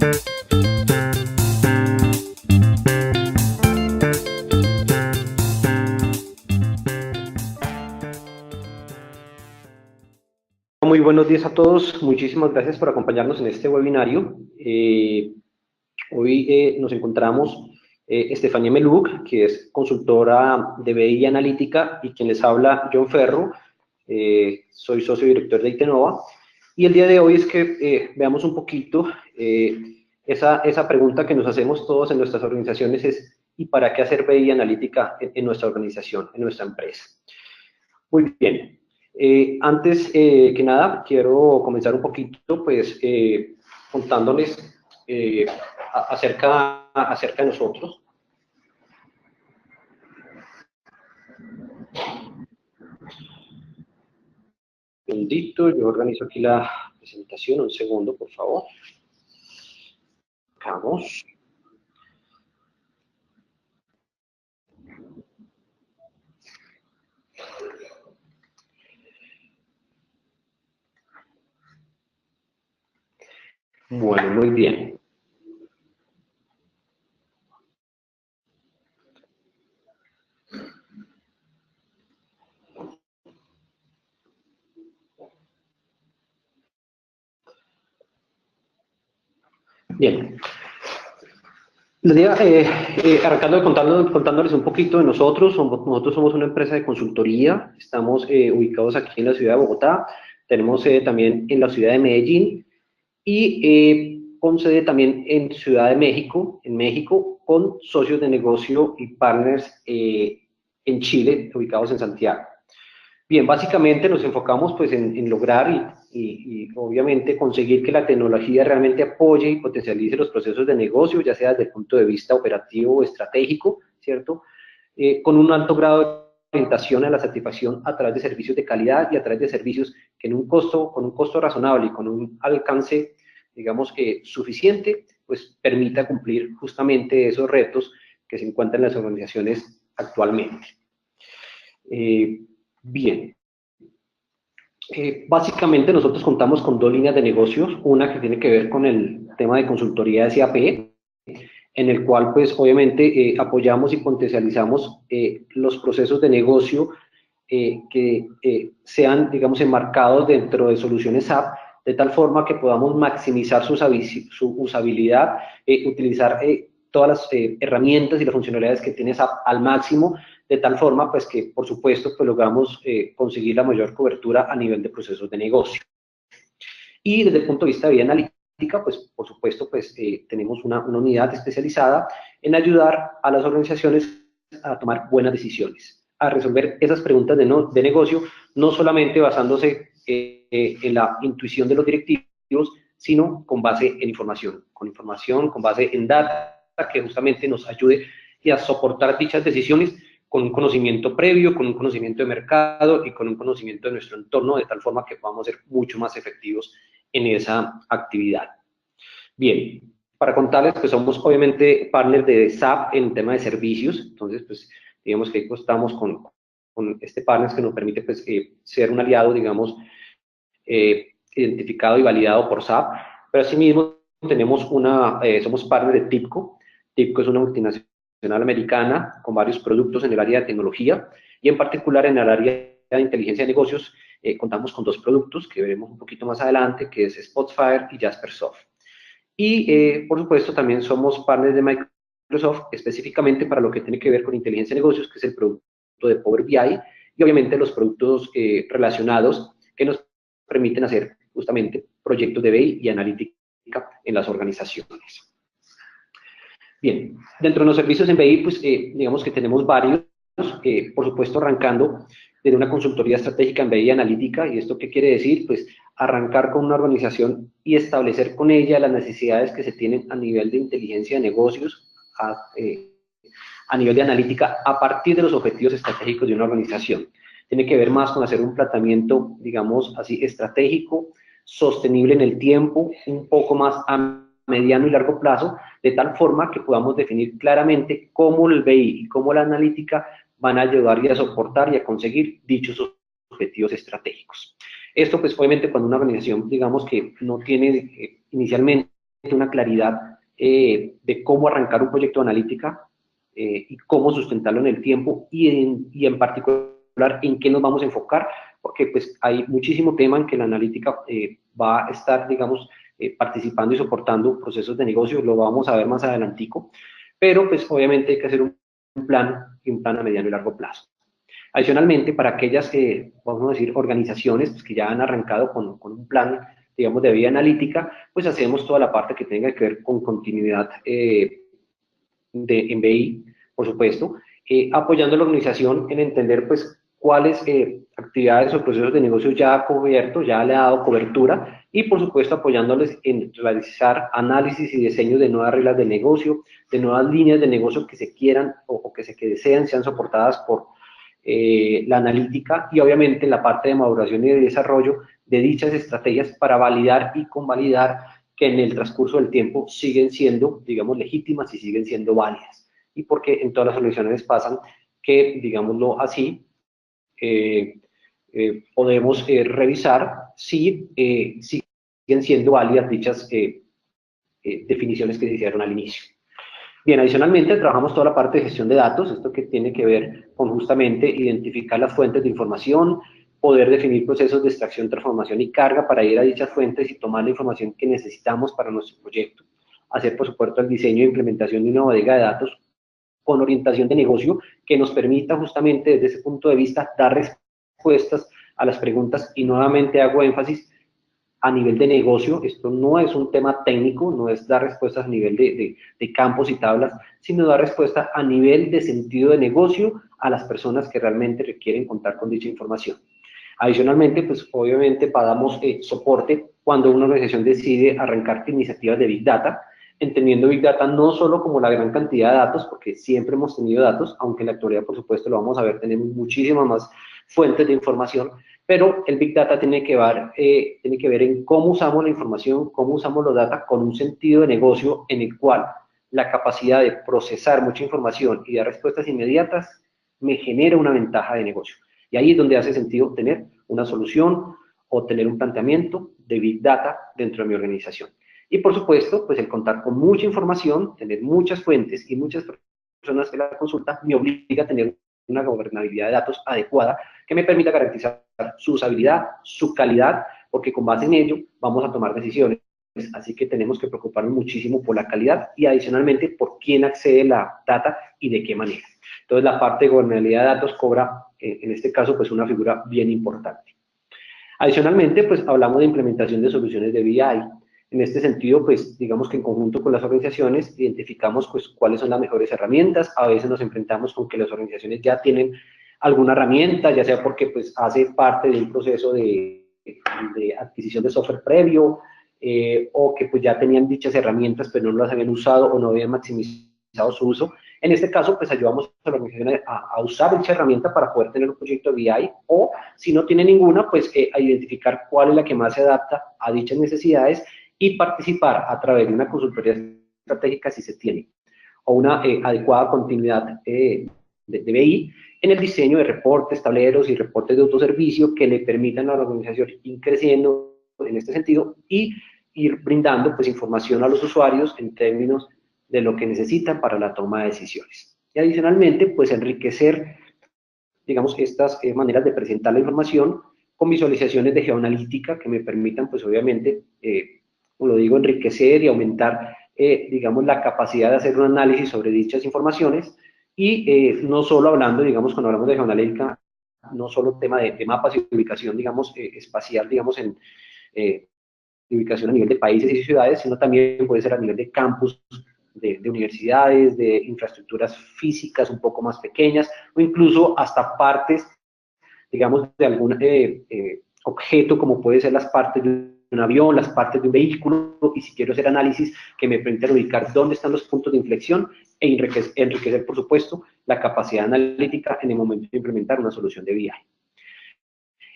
Muy buenos días a todos. Muchísimas gracias por acompañarnos en este webinario. Hoy nos encontramos Estefanía Meluc, que es consultora de BI Analítica, y quien les habla, John Ferro. Soy socio director de Itenova. Y el día de hoy es que veamos un poquito esa pregunta que nos hacemos todos en nuestras organizaciones es ¿y para qué hacer BI Analítica en nuestra organización, en nuestra empresa? Muy bien. Antes que nada, quiero comenzar un poquito, pues, contándoles acerca de nosotros. Un segundito, yo organizo aquí la presentación, un segundo, por favor. Vamos. Bueno, muy bien. Bien. Les digo, arrancando contándoles un poquito de nosotros. Nosotros somos una empresa de consultoría. Estamos ubicados aquí en la ciudad de Bogotá. Tenemos sede también en la ciudad de Medellín y con sede también en Ciudad de México, en México, con socios de negocio y partners en Chile, ubicados en Santiago. Bien, básicamente nos enfocamos pues en lograr y obviamente conseguir que la tecnología realmente apoye y potencialice los procesos de negocio, ya sea desde el punto de vista operativo o estratégico, ¿cierto? Con un alto grado de orientación a la satisfacción a través de servicios de calidad y a través de servicios que con un costo razonable y con un alcance, digamos que suficiente, pues permita cumplir justamente esos retos que se encuentran en las organizaciones actualmente. Bien. Básicamente nosotros contamos con dos líneas de negocios, una que tiene que ver con el tema de consultoría de SAP, en el cual pues obviamente apoyamos y potencializamos los procesos de negocio que sean, digamos, enmarcados dentro de soluciones SAP, de tal forma que podamos maximizar su usabilidad, utilizar todas las herramientas y las funcionalidades que tiene SAP al máximo, de tal forma pues que por supuesto pues logramos conseguir la mayor cobertura a nivel de procesos de negocio. Y desde el punto de vista de vía analítica, pues por supuesto pues tenemos una unidad especializada en ayudar a las organizaciones a tomar buenas decisiones, a resolver esas preguntas de negocio, no solamente basándose en la intuición de los directivos, sino con base en información, con base en data que justamente nos ayude a soportar dichas decisiones con un conocimiento previo, con un conocimiento de mercado y con un conocimiento de nuestro entorno, de tal forma que podamos ser mucho más efectivos en esa actividad. Bien, para contarles que somos obviamente partners de SAP en tema de servicios, entonces pues digamos que estamos con este partner que nos permite pues ser un aliado, digamos, identificado y validado por SAP, pero asimismo tenemos somos partner de TIPCO. TIPCO es una multinacional americana con varios productos en el área de tecnología y en particular en el área de inteligencia de negocios contamos con dos productos que veremos un poquito más adelante, que es Spotfire y Jaspersoft. Y por supuesto también somos partners de Microsoft específicamente para lo que tiene que ver con inteligencia de negocios, que es el producto de Power BI y obviamente los productos relacionados que nos permiten hacer justamente proyectos de BI y analítica en las organizaciones. Bien, dentro de los servicios en BI, pues digamos que tenemos varios, por supuesto arrancando desde una consultoría estratégica en BI analítica. ¿Y esto qué quiere decir? Pues arrancar con una organización y establecer con ella las necesidades que se tienen a nivel de inteligencia de negocios, a nivel de analítica, a partir de los objetivos estratégicos de una organización. Tiene que ver más con hacer un planteamiento, digamos así, estratégico, sostenible en el tiempo, un poco más a mediano y largo plazo, de tal forma que podamos definir claramente cómo el BI y cómo la analítica van a ayudar y a soportar y a conseguir dichos objetivos estratégicos. Esto, pues, obviamente, cuando una organización, digamos que no tiene inicialmente una claridad de cómo arrancar un proyecto de analítica y cómo sustentarlo en el tiempo y en particular en qué nos vamos a enfocar, porque pues hay muchísimo tema en que la analítica va a estar, digamos, participando y soportando procesos de negocio, lo vamos a ver más adelantico, pero pues obviamente hay que hacer un plan a mediano y largo plazo. Adicionalmente, para aquellas, vamos a decir, organizaciones pues, que ya han arrancado con un plan, digamos, de vía analítica, pues hacemos toda la parte que tenga que ver con continuidad en BI, por supuesto, apoyando a la organización en entender, pues, cuáles actividades o procesos de negocio ya ha cubierto, ya le ha dado cobertura, y por supuesto apoyándoles en realizar análisis y diseño de nuevas reglas de negocio, de nuevas líneas de negocio que se quieran o que desean sean soportadas por la analítica y obviamente la parte de maduración y de desarrollo de dichas estrategias para validar y convalidar que en el transcurso del tiempo siguen siendo, digamos, legítimas y siguen siendo válidas. Y porque en todas las organizaciones pasan que, digámoslo así, podemos revisar si siguen siendo válidas dichas definiciones que se hicieron al inicio. Bien, adicionalmente trabajamos toda la parte de gestión de datos, esto que tiene que ver con justamente identificar las fuentes de información, poder definir procesos de extracción, transformación y carga para ir a dichas fuentes y tomar la información que necesitamos para nuestro proyecto, hacer por supuesto el diseño e implementación de una bodega de datos con orientación de negocio que nos permita justamente desde ese punto de vista dar respuestas a las preguntas y nuevamente hago énfasis a nivel de negocio, esto no es un tema técnico, no es dar respuestas a nivel de campos y tablas, sino dar respuesta a nivel de sentido de negocio a las personas que realmente requieren contar con dicha información. Adicionalmente, pues obviamente damos soporte cuando una organización decide arrancar iniciativas de Big Data, entendiendo Big Data no solo como la gran cantidad de datos, porque siempre hemos tenido datos, aunque en la actualidad, por supuesto, lo vamos a ver, tenemos muchísimas más fuentes de información, pero el Big Data tiene que ver en cómo usamos la información, cómo usamos los datos con un sentido de negocio en el cual la capacidad de procesar mucha información y dar respuestas inmediatas me genera una ventaja de negocio. Y ahí es donde hace sentido tener una solución o tener un planteamiento de Big Data dentro de mi organización. Y por supuesto, pues el contar con mucha información, tener muchas fuentes y muchas personas que la consultan, me obliga a tener una gobernabilidad de datos adecuada que me permita garantizar su usabilidad, su calidad, porque con base en ello vamos a tomar decisiones. Así que tenemos que preocuparnos muchísimo por la calidad y adicionalmente por quién accede a la data y de qué manera. Entonces la parte de gobernabilidad de datos cobra, en este caso, pues una figura bien importante. Adicionalmente, pues hablamos de implementación de soluciones de BI. En este sentido, pues digamos que en conjunto con las organizaciones identificamos pues cuáles son las mejores herramientas. A veces nos enfrentamos con que las organizaciones ya tienen alguna herramienta, ya sea porque pues hace parte de un proceso de adquisición de software previo o que pues ya tenían dichas herramientas pero no las habían usado o no habían maximizado su uso. En este caso, pues ayudamos a la organización a usar dicha herramienta para poder tener un proyecto de BI o, si no tiene ninguna, pues a identificar cuál es la que más se adapta a dichas necesidades y participar a través de una consultoría estratégica si se tiene o una adecuada continuidad de BI en el diseño de reportes, tableros y reportes de autoservicio que le permitan a la organización ir creciendo en este sentido y ir brindando pues información a los usuarios en términos de lo que necesitan para la toma de decisiones. Y adicionalmente, pues enriquecer, digamos, estas maneras de presentar la información con visualizaciones de geoanalítica que me permitan, pues obviamente, como lo digo, enriquecer y aumentar, digamos, la capacidad de hacer un análisis sobre dichas informaciones y no solo hablando, digamos, cuando hablamos de geoanalítica, no solo tema de mapas y ubicación, digamos, espacial, digamos, en ubicación a nivel de países y ciudades, sino también puede ser a nivel de campus, de universidades, de infraestructuras físicas un poco más pequeñas, o incluso hasta partes, digamos, de algún objeto, como puede ser las partes de un avión, las partes de un vehículo, y si quiero hacer análisis que me permitan ubicar dónde están los puntos de inflexión e enriquecer, por supuesto, la capacidad analítica en el momento de implementar una solución de BI.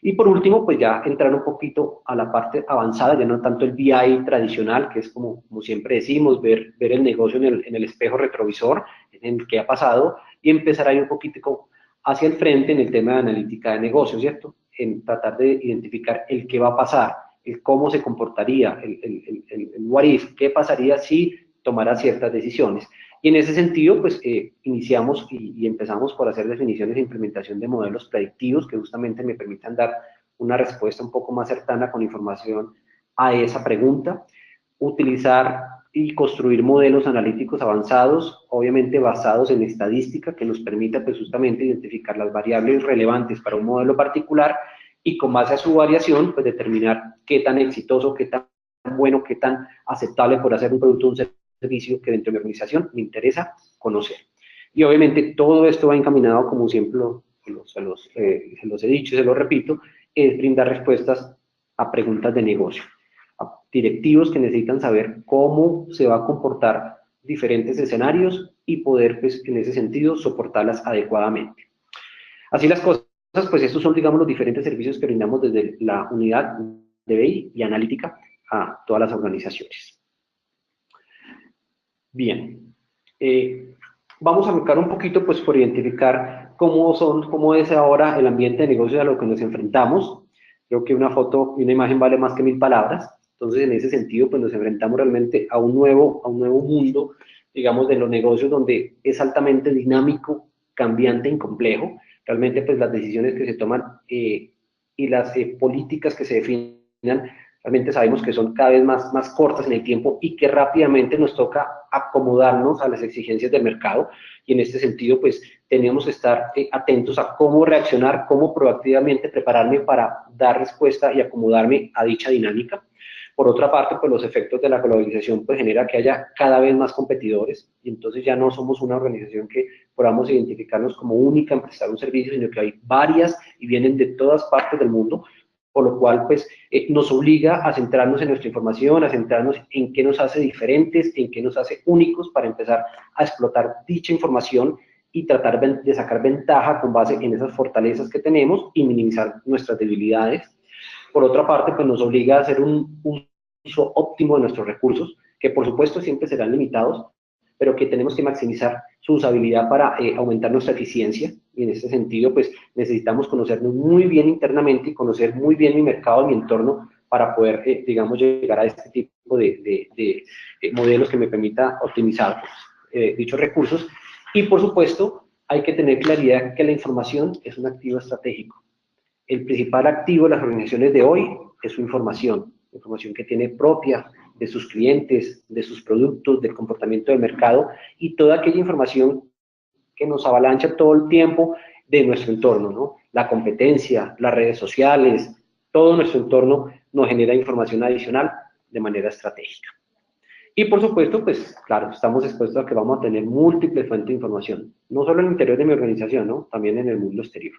Y por último, pues ya entrar un poquito a la parte avanzada, ya no tanto el BI tradicional, que es como siempre decimos, ver el negocio en el espejo retrovisor, en el que ha pasado, y empezar a ir un poquito hacia el frente en el tema de analítica de negocio, ¿cierto? En tratar de identificar el qué va a pasar, el cómo se comportaría, el what if, qué pasaría si tomara ciertas decisiones. Y en ese sentido, pues iniciamos y empezamos por hacer definiciones e implementación de modelos predictivos que justamente me permitan dar una respuesta un poco más cercana con información a esa pregunta, utilizar y construir modelos analíticos avanzados, obviamente basados en estadística, que nos permita pues justamente identificar las variables relevantes para un modelo particular y con base a su variación, pues determinar qué tan exitoso, qué tan bueno, qué tan aceptable por hacer un producto o un servicio que dentro de mi organización me interesa conocer. Y obviamente todo esto va encaminado, como siempre se los he dicho y se lo repito, es brindar respuestas a preguntas de negocio, a directivos que necesitan saber cómo se va a comportar diferentes escenarios y poder, pues, en ese sentido, soportarlas adecuadamente. Así las cosas, pues estos son, digamos, los diferentes servicios que brindamos desde la unidad de BI y analítica a todas las organizaciones. Bien, vamos a buscar un poquito, pues, por identificar cómo es ahora el ambiente de negocio a lo que nos enfrentamos. Creo que una foto y una imagen vale más que 1000 palabras. Entonces, en ese sentido, pues nos enfrentamos realmente a un nuevo mundo, digamos, de los negocios donde es altamente dinámico, cambiante y complejo. Realmente, pues las decisiones que se toman y las políticas que se definan, realmente sabemos que son cada vez más cortas en el tiempo y que rápidamente nos toca acomodarnos a las exigencias del mercado. Y en este sentido, pues tenemos que estar atentos a cómo reaccionar, cómo proactivamente prepararme para dar respuesta y acomodarme a dicha dinámica. Por otra parte, pues los efectos de la globalización pues genera que haya cada vez más competidores y entonces ya no somos una organización que podamos identificarnos como única en prestar un servicio, sino que hay varias y vienen de todas partes del mundo, por lo cual pues nos obliga a centrarnos en nuestra información, a centrarnos en qué nos hace diferentes, en qué nos hace únicos para empezar a explotar dicha información y tratar de sacar ventaja con base en esas fortalezas que tenemos y minimizar nuestras debilidades. Por otra parte, pues nos obliga a hacer un uso óptimo de nuestros recursos, que por supuesto siempre serán limitados, pero que tenemos que maximizar su usabilidad para aumentar nuestra eficiencia. Y en este sentido, pues necesitamos conocernos muy bien internamente y conocer muy bien mi mercado, mi entorno, para poder, digamos, llegar a este tipo de modelos que me permita optimizar dichos recursos. Y por supuesto, hay que tener claridad que la información es un activo estratégico. El principal activo de las organizaciones de hoy es su información que tiene propia de sus clientes, de sus productos, del comportamiento del mercado y toda aquella información que nos avalancha todo el tiempo de nuestro entorno, ¿no? La competencia, las redes sociales, todo nuestro entorno nos genera información adicional de manera estratégica. Y por supuesto, pues claro, estamos expuestos a que vamos a tener múltiples fuentes de información, no solo en el interior de mi organización, ¿no? También en el mundo exterior.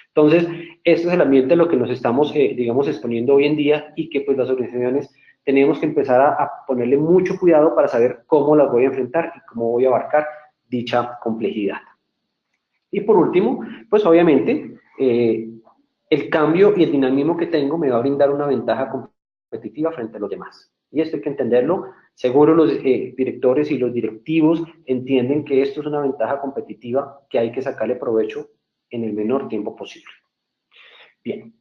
Entonces, este es el ambiente a lo que nos estamos, digamos, exponiendo hoy en día y que pues las organizaciones tenemos que empezar a ponerle mucho cuidado para saber cómo las voy a enfrentar y cómo voy a abarcar dicha complejidad. Y por último, pues obviamente, el cambio y el dinamismo que tengo me va a brindar una ventaja competitiva frente a los demás. Y esto hay que entenderlo. Seguro los directores y los directivos entienden que esto es una ventaja competitiva que hay que sacarle provecho en el menor tiempo posible. Bien.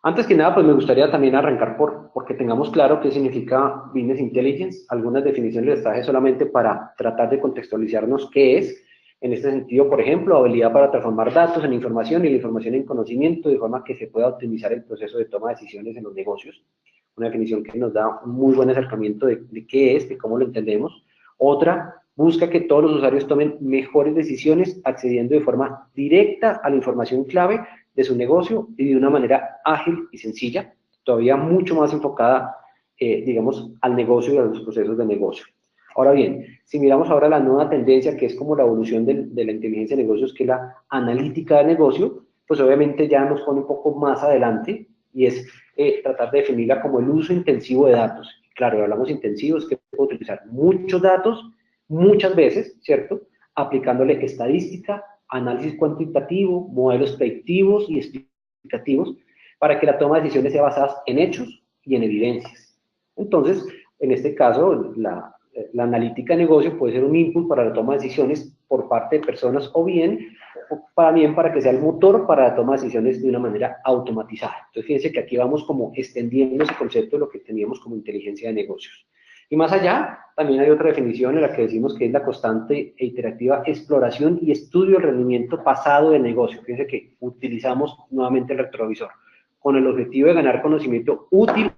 Antes que nada, pues me gustaría también arrancar porque tengamos claro qué significa Business Intelligence. Algunas definiciones les traje solamente para tratar de contextualizarnos qué es. En este sentido, por ejemplo, habilidad para transformar datos en información y la información en conocimiento de forma que se pueda optimizar el proceso de toma de decisiones en los negocios. Una definición que nos da un muy buen acercamiento de qué es, de cómo lo entendemos. Otra, busca que todos los usuarios tomen mejores decisiones accediendo de forma directa a la información clave de su negocio y de una manera ágil y sencilla, todavía mucho más enfocada, digamos, al negocio y a los procesos de negocio. Ahora bien, si miramos ahora la nueva tendencia, que es como la evolución de la inteligencia de negocios, que es la analítica de negocio, pues obviamente ya nos pone un poco más adelante y es tratar de definirla como el uso intensivo de datos. Claro, hablamos intensivos, que puedo utilizar muchos datos, muchas veces, ¿cierto? Aplicándole estadística, análisis cuantitativo, modelos predictivos y explicativos, para que la toma de decisiones sea basada en hechos y en evidencias. Entonces, en este caso, la analítica de negocio puede ser un input para la toma de decisiones por parte de personas o bien también para que sea el motor para la toma de decisiones de una manera automatizada. Entonces, fíjense que aquí vamos como extendiendo ese concepto de lo que teníamos como inteligencia de negocios. Y más allá, también hay otra definición en la que decimos que es la constante e interactiva exploración y estudio del rendimiento pasado del negocio. Fíjense que utilizamos nuevamente el retrovisor con el objetivo de ganar conocimiento útil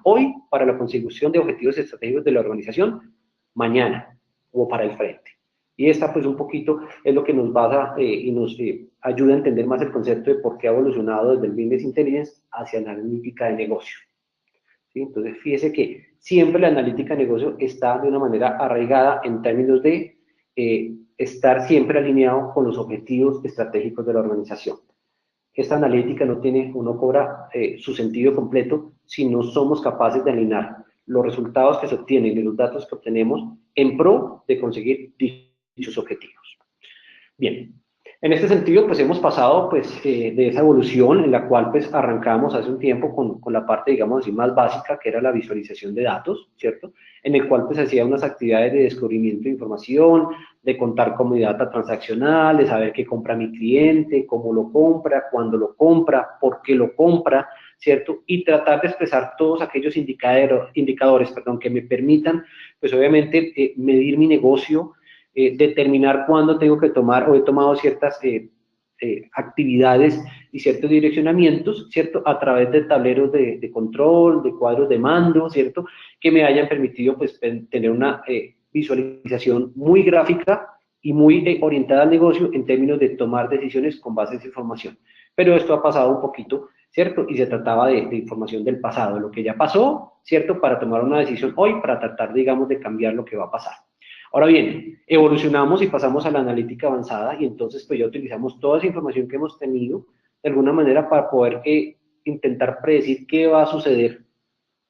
hoy para la consecución de objetivos estratégicos de la organización, mañana o para el frente. Y esta pues un poquito es lo que nos basa y nos ayuda a entender más el concepto de por qué ha evolucionado desde el Business Intelligence hacia la analítica de negocio. ¿Sí? Entonces, fíjese que siempre la analítica de negocio está de una manera arraigada en términos de estar siempre alineado con los objetivos estratégicos de la organización. Esta analítica no tiene o no cobra su sentido completo si no somos capaces de alinear los resultados que se obtienen y los datos que obtenemos en pro de conseguir dichos objetivos. Bien, en este sentido, pues hemos pasado pues, de esa evolución en la cual pues arrancamos hace un tiempo con la parte, digamos así, más básica, que era la visualización de datos, ¿cierto? En el cual pues hacía unas actividades de descubrimiento de información, de contar como data transaccional, de saber qué compra mi cliente, cómo lo compra, cuándo lo compra, por qué lo compra, ¿cierto? Y tratar de expresar todos aquellos indicadores que me permitan, pues obviamente, medir mi negocio, determinar cuándo tengo que tomar o he tomado ciertas actividades y ciertos direccionamientos, ¿cierto? A través de tableros de control, de cuadros de mando, ¿cierto? Que me hayan permitido, pues, tener una visualización muy gráfica y muy orientada al negocio en términos de tomar decisiones con base en esa información. Pero esto ha pasado un poquito, ¿cierto? Y se trataba de información del pasado, lo que ya pasó, ¿cierto? Para tomar una decisión hoy, para tratar, digamos, de cambiar lo que va a pasar. Ahora bien, evolucionamos y pasamos a la analítica avanzada y entonces pues ya utilizamos toda esa información que hemos tenido de alguna manera para poder intentar predecir qué va a suceder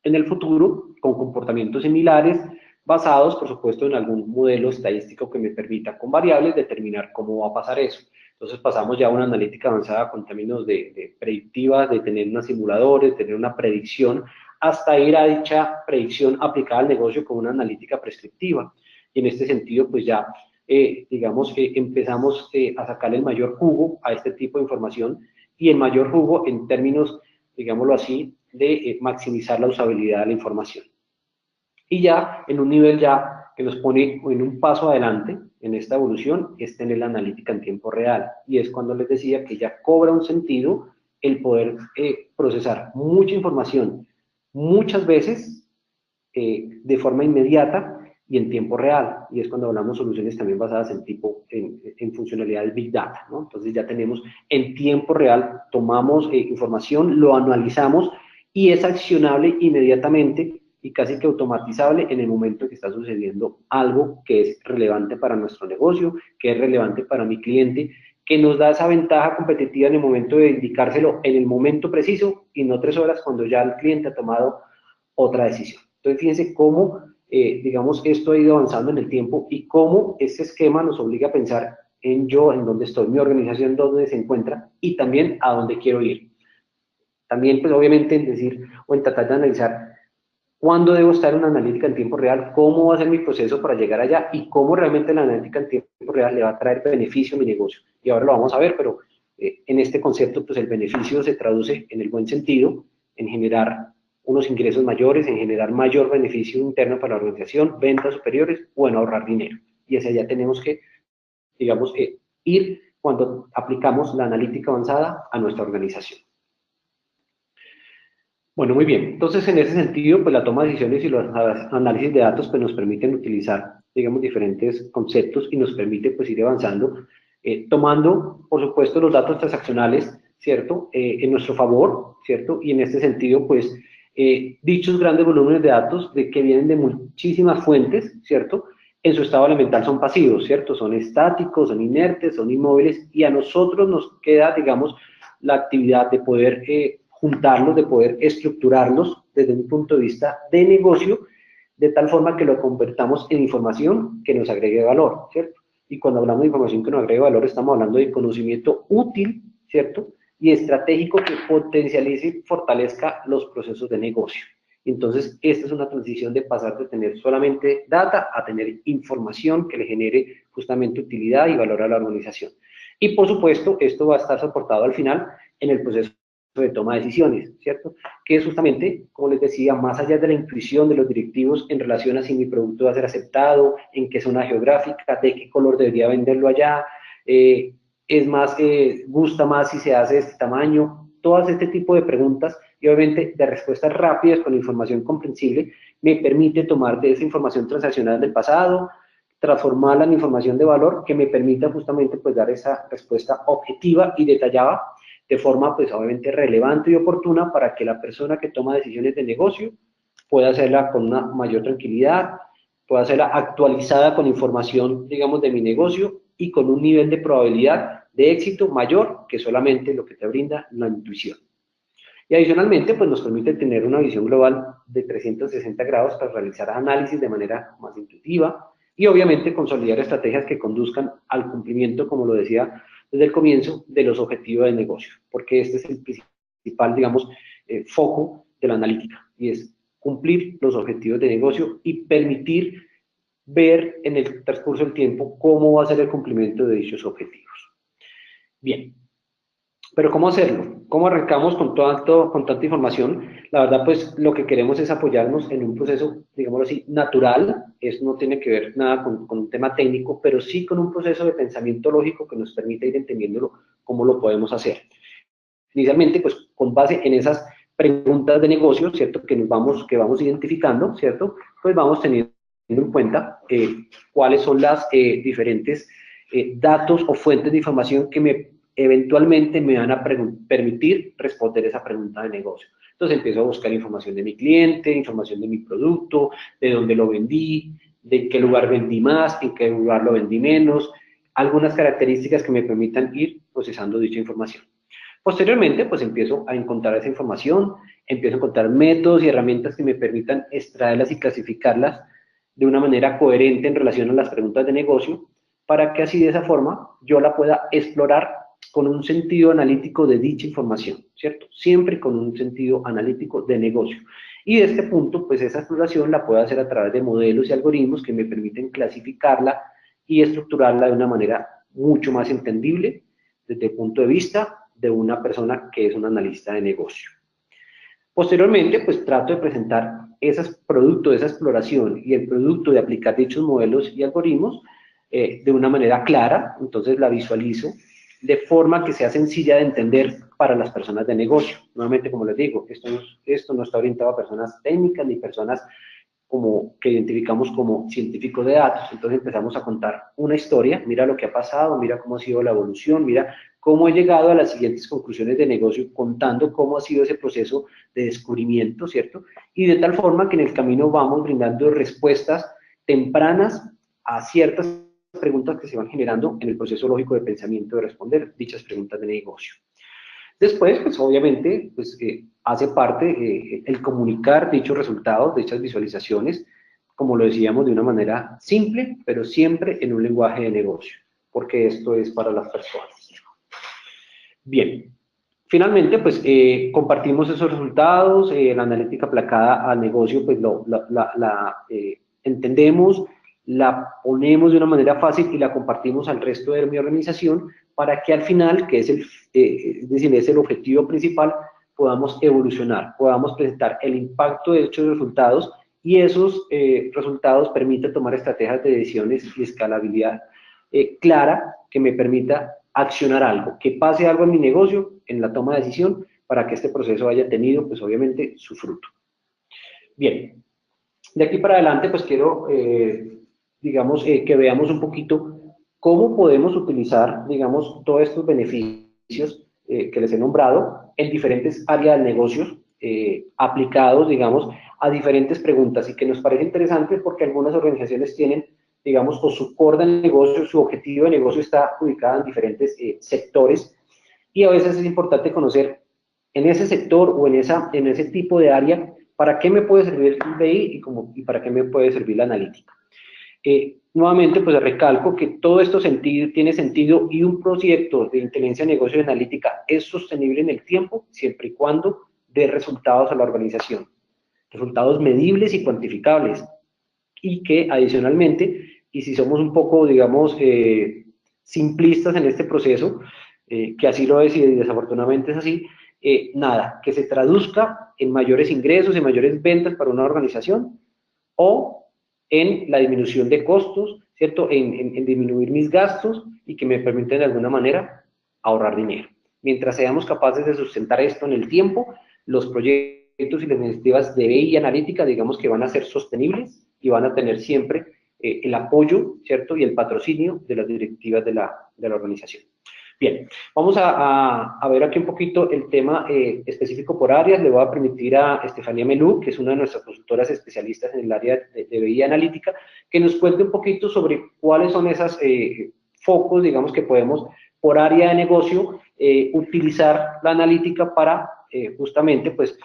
en el futuro con comportamientos similares basados, por supuesto, en algún modelo estadístico que me permita con variables determinar cómo va a pasar eso. Entonces pasamos ya a una analítica avanzada con términos de predictivas, de tener unos simuladores, tener una predicción, hasta ir a dicha predicción aplicada al negocio con una analítica prescriptiva. Y en este sentido, pues ya, digamos, empezamos a sacarle el mayor jugo a este tipo de información y el mayor jugo en términos, digámoslo así, de maximizar la usabilidad de la información. Y ya en un nivel ya que nos pone en un paso adelante en esta evolución es tener la analítica en tiempo real. Y es cuando les decía que ya cobra un sentido el poder procesar mucha información muchas veces de forma inmediata y en tiempo real. Y es cuando hablamos de soluciones también basadas en funcionalidades Big Data, ¿no? Entonces ya tenemos en tiempo real, tomamos información, lo analizamos y es accionable inmediatamente y casi que automatizable en el momento que está sucediendo algo que es relevante para nuestro negocio, que es relevante para mi cliente, que nos da esa ventaja competitiva en el momento de indicárselo en el momento preciso y no 3 horas cuando ya el cliente ha tomado otra decisión. Entonces, fíjense cómo, digamos, esto ha ido avanzando en el tiempo y cómo este esquema nos obliga a pensar en yo, en dónde estoy, mi organización, dónde se encuentra y también a dónde quiero ir. También, pues, obviamente, en decir o en tratar de analizar cuándo debo estar en una analítica en tiempo real, cómo va a ser mi proceso para llegar allá y cómo realmente la analítica en tiempo real le va a traer beneficio a mi negocio. Y ahora lo vamos a ver, pero en este concepto, pues el beneficio se traduce en el buen sentido, en generar unos ingresos mayores, en generar mayor beneficio interno para la organización, ventas superiores o en ahorrar dinero. Y hacia allá tenemos que, digamos, ir cuando aplicamos la analítica avanzada a nuestra organización. Bueno, muy bien. Entonces, en ese sentido, pues la toma de decisiones y los análisis de datos pues, nos permiten utilizar, digamos, diferentes conceptos y nos permite pues ir avanzando, tomando, por supuesto, los datos transaccionales, ¿cierto?, en nuestro favor, ¿cierto? Y en este sentido, pues, dichos grandes volúmenes de datos de que vienen de muchísimas fuentes, ¿cierto?, en su estado elemental son pasivos, ¿cierto? Son estáticos, son inertes, son inmóviles y a nosotros nos queda, digamos, la actividad de poder juntarlos, de poder estructurarlos desde un punto de vista de negocio, de tal forma que lo convertamos en información que nos agregue valor, ¿cierto? Y cuando hablamos de información que nos agregue valor, estamos hablando de conocimiento útil, ¿cierto? Y estratégico que potencialice y fortalezca los procesos de negocio. Entonces, esta es una transición de pasar de tener solamente data a tener información que le genere justamente utilidad y valor a la organización. Y por supuesto, esto va a estar soportado al final en el proceso de toma de decisiones, ¿cierto? Que es justamente, como les decía, más allá de la intuición de los directivos en relación a si mi producto va a ser aceptado, en qué zona geográfica, de qué color debería venderlo allá, es más, gusta más si se hace de este tamaño, todas este tipo de preguntas y obviamente de respuestas rápidas con información comprensible me permite tomar de esa información transaccional del pasado, transformarla en información de valor que me permita justamente pues dar esa respuesta objetiva y detallada de forma pues obviamente relevante y oportuna para que la persona que toma decisiones de negocio pueda hacerla con una mayor tranquilidad, pueda hacerla actualizada con información, digamos, de mi negocio y con un nivel de probabilidad de éxito mayor que solamente lo que te brinda la intuición. Y adicionalmente, pues nos permite tener una visión global de 360 grados para realizar análisis de manera más intuitiva y obviamente consolidar estrategias que conduzcan al cumplimiento, como lo decía desde el comienzo, de los objetivos del negocio, porque este es el principal, digamos, foco de la analítica y es cumplir los objetivos de negocio y permitir ver en el transcurso del tiempo cómo va a ser el cumplimiento de dichos objetivos. Bien, pero ¿cómo hacerlo? ¿Cómo arrancamos con tanta información? La verdad, pues lo que queremos es apoyarnos en un proceso, digámoslo así, natural. Eso no tiene que ver nada con un tema técnico, pero sí con un proceso de pensamiento lógico que nos permite ir entendiéndolo cómo lo podemos hacer. Inicialmente, pues con base en esas preguntas de negocio, ¿cierto? Que vamos identificando, ¿cierto? Pues vamos teniendo en cuenta cuáles son las diferentes datos o fuentes de información que eventualmente me van a permitir responder esa pregunta de negocio. Entonces empiezo a buscar información de mi cliente, información de mi producto, de dónde lo vendí, de en qué lugar vendí más, en qué lugar lo vendí menos, algunas características que me permitan ir procesando dicha información. Posteriormente, pues empiezo a encontrar esa información, empiezo a encontrar métodos y herramientas que me permitan extraerlas y clasificarlas de una manera coherente en relación a las preguntas de negocio, para que así de esa forma yo la pueda explorar con un sentido analítico de dicha información, ¿cierto? Siempre con un sentido analítico de negocio. Y de este punto, pues esa exploración la puedo hacer a través de modelos y algoritmos que me permiten clasificarla y estructurarla de una manera mucho más entendible desde el punto de vista de una persona que es un analista de negocio. Posteriormente, pues trato de presentar esos productos de esa exploración y el producto de aplicar dichos modelos y algoritmos de una manera clara, entonces la visualizo de forma que sea sencilla de entender para las personas de negocio. Nuevamente, como les digo, esto no está orientado a personas técnicas ni personas como que identificamos como científicos de datos. Entonces empezamos a contar una historia, mira lo que ha pasado, mira cómo ha sido la evolución, mira cómo he llegado a las siguientes conclusiones de negocio, contando cómo ha sido ese proceso de descubrimiento, ¿cierto? Y de tal forma que en el camino vamos brindando respuestas tempranas a ciertas preguntas que se van generando en el proceso lógico de pensamiento de responder dichas preguntas de negocio. Después, pues obviamente, pues, hace parte el comunicar dichos resultados, dichas visualizaciones, como lo decíamos, de una manera simple, pero siempre en un lenguaje de negocio, porque esto es para las personas. Bien, finalmente, pues compartimos esos resultados, la analítica aplicada al negocio, pues la entendemos, la ponemos de una manera fácil y la compartimos al resto de mi organización para que al final, que es es decir, es el objetivo principal, podamos evolucionar, podamos presentar el impacto de dichos resultados y esos resultados permiten tomar estrategias de decisiones y escalabilidad clara que me permita accionar algo, que pase algo en mi negocio, en la toma de decisión, para que este proceso haya tenido, pues obviamente, su fruto. Bien, de aquí para adelante, pues quiero, digamos, que veamos un poquito cómo podemos utilizar, digamos, todos estos beneficios que les he nombrado en diferentes áreas de negocios, aplicados, digamos, a diferentes preguntas y que nos parece interesante porque algunas organizaciones tienen, digamos, o su core de negocio, su objetivo de negocio está ubicado en diferentes sectores y a veces es importante conocer en ese sector o en ese tipo de área para qué me puede servir el BI y para qué me puede servir la analítica. Nuevamente, pues recalco que todo esto tiene sentido y un proyecto de inteligencia de negocio y analítica es sostenible en el tiempo siempre y cuando dé resultados a la organización, resultados medibles y cuantificables y que adicionalmente, y si somos un poco, digamos, simplistas en este proceso, que así lo es y desafortunadamente es así, nada, que se traduzca en mayores ingresos, en mayores ventas para una organización o en la disminución de costos, ¿cierto? En disminuir mis gastos y que me permiten de alguna manera ahorrar dinero. Mientras seamos capaces de sustentar esto en el tiempo, los proyectos y las iniciativas de BI y analítica, digamos que van a ser sostenibles y van a tener siempre el apoyo, ¿cierto? Y el patrocinio de las directivas de la organización. Bien, vamos a ver aquí un poquito el tema específico por áreas. Le voy a permitir a Estefanía Melú, que es una de nuestras consultoras especialistas en el área de BI analítica, que nos cuente un poquito sobre cuáles son esos focos, digamos, que podemos, por área de negocio, utilizar la analítica para justamente, pues,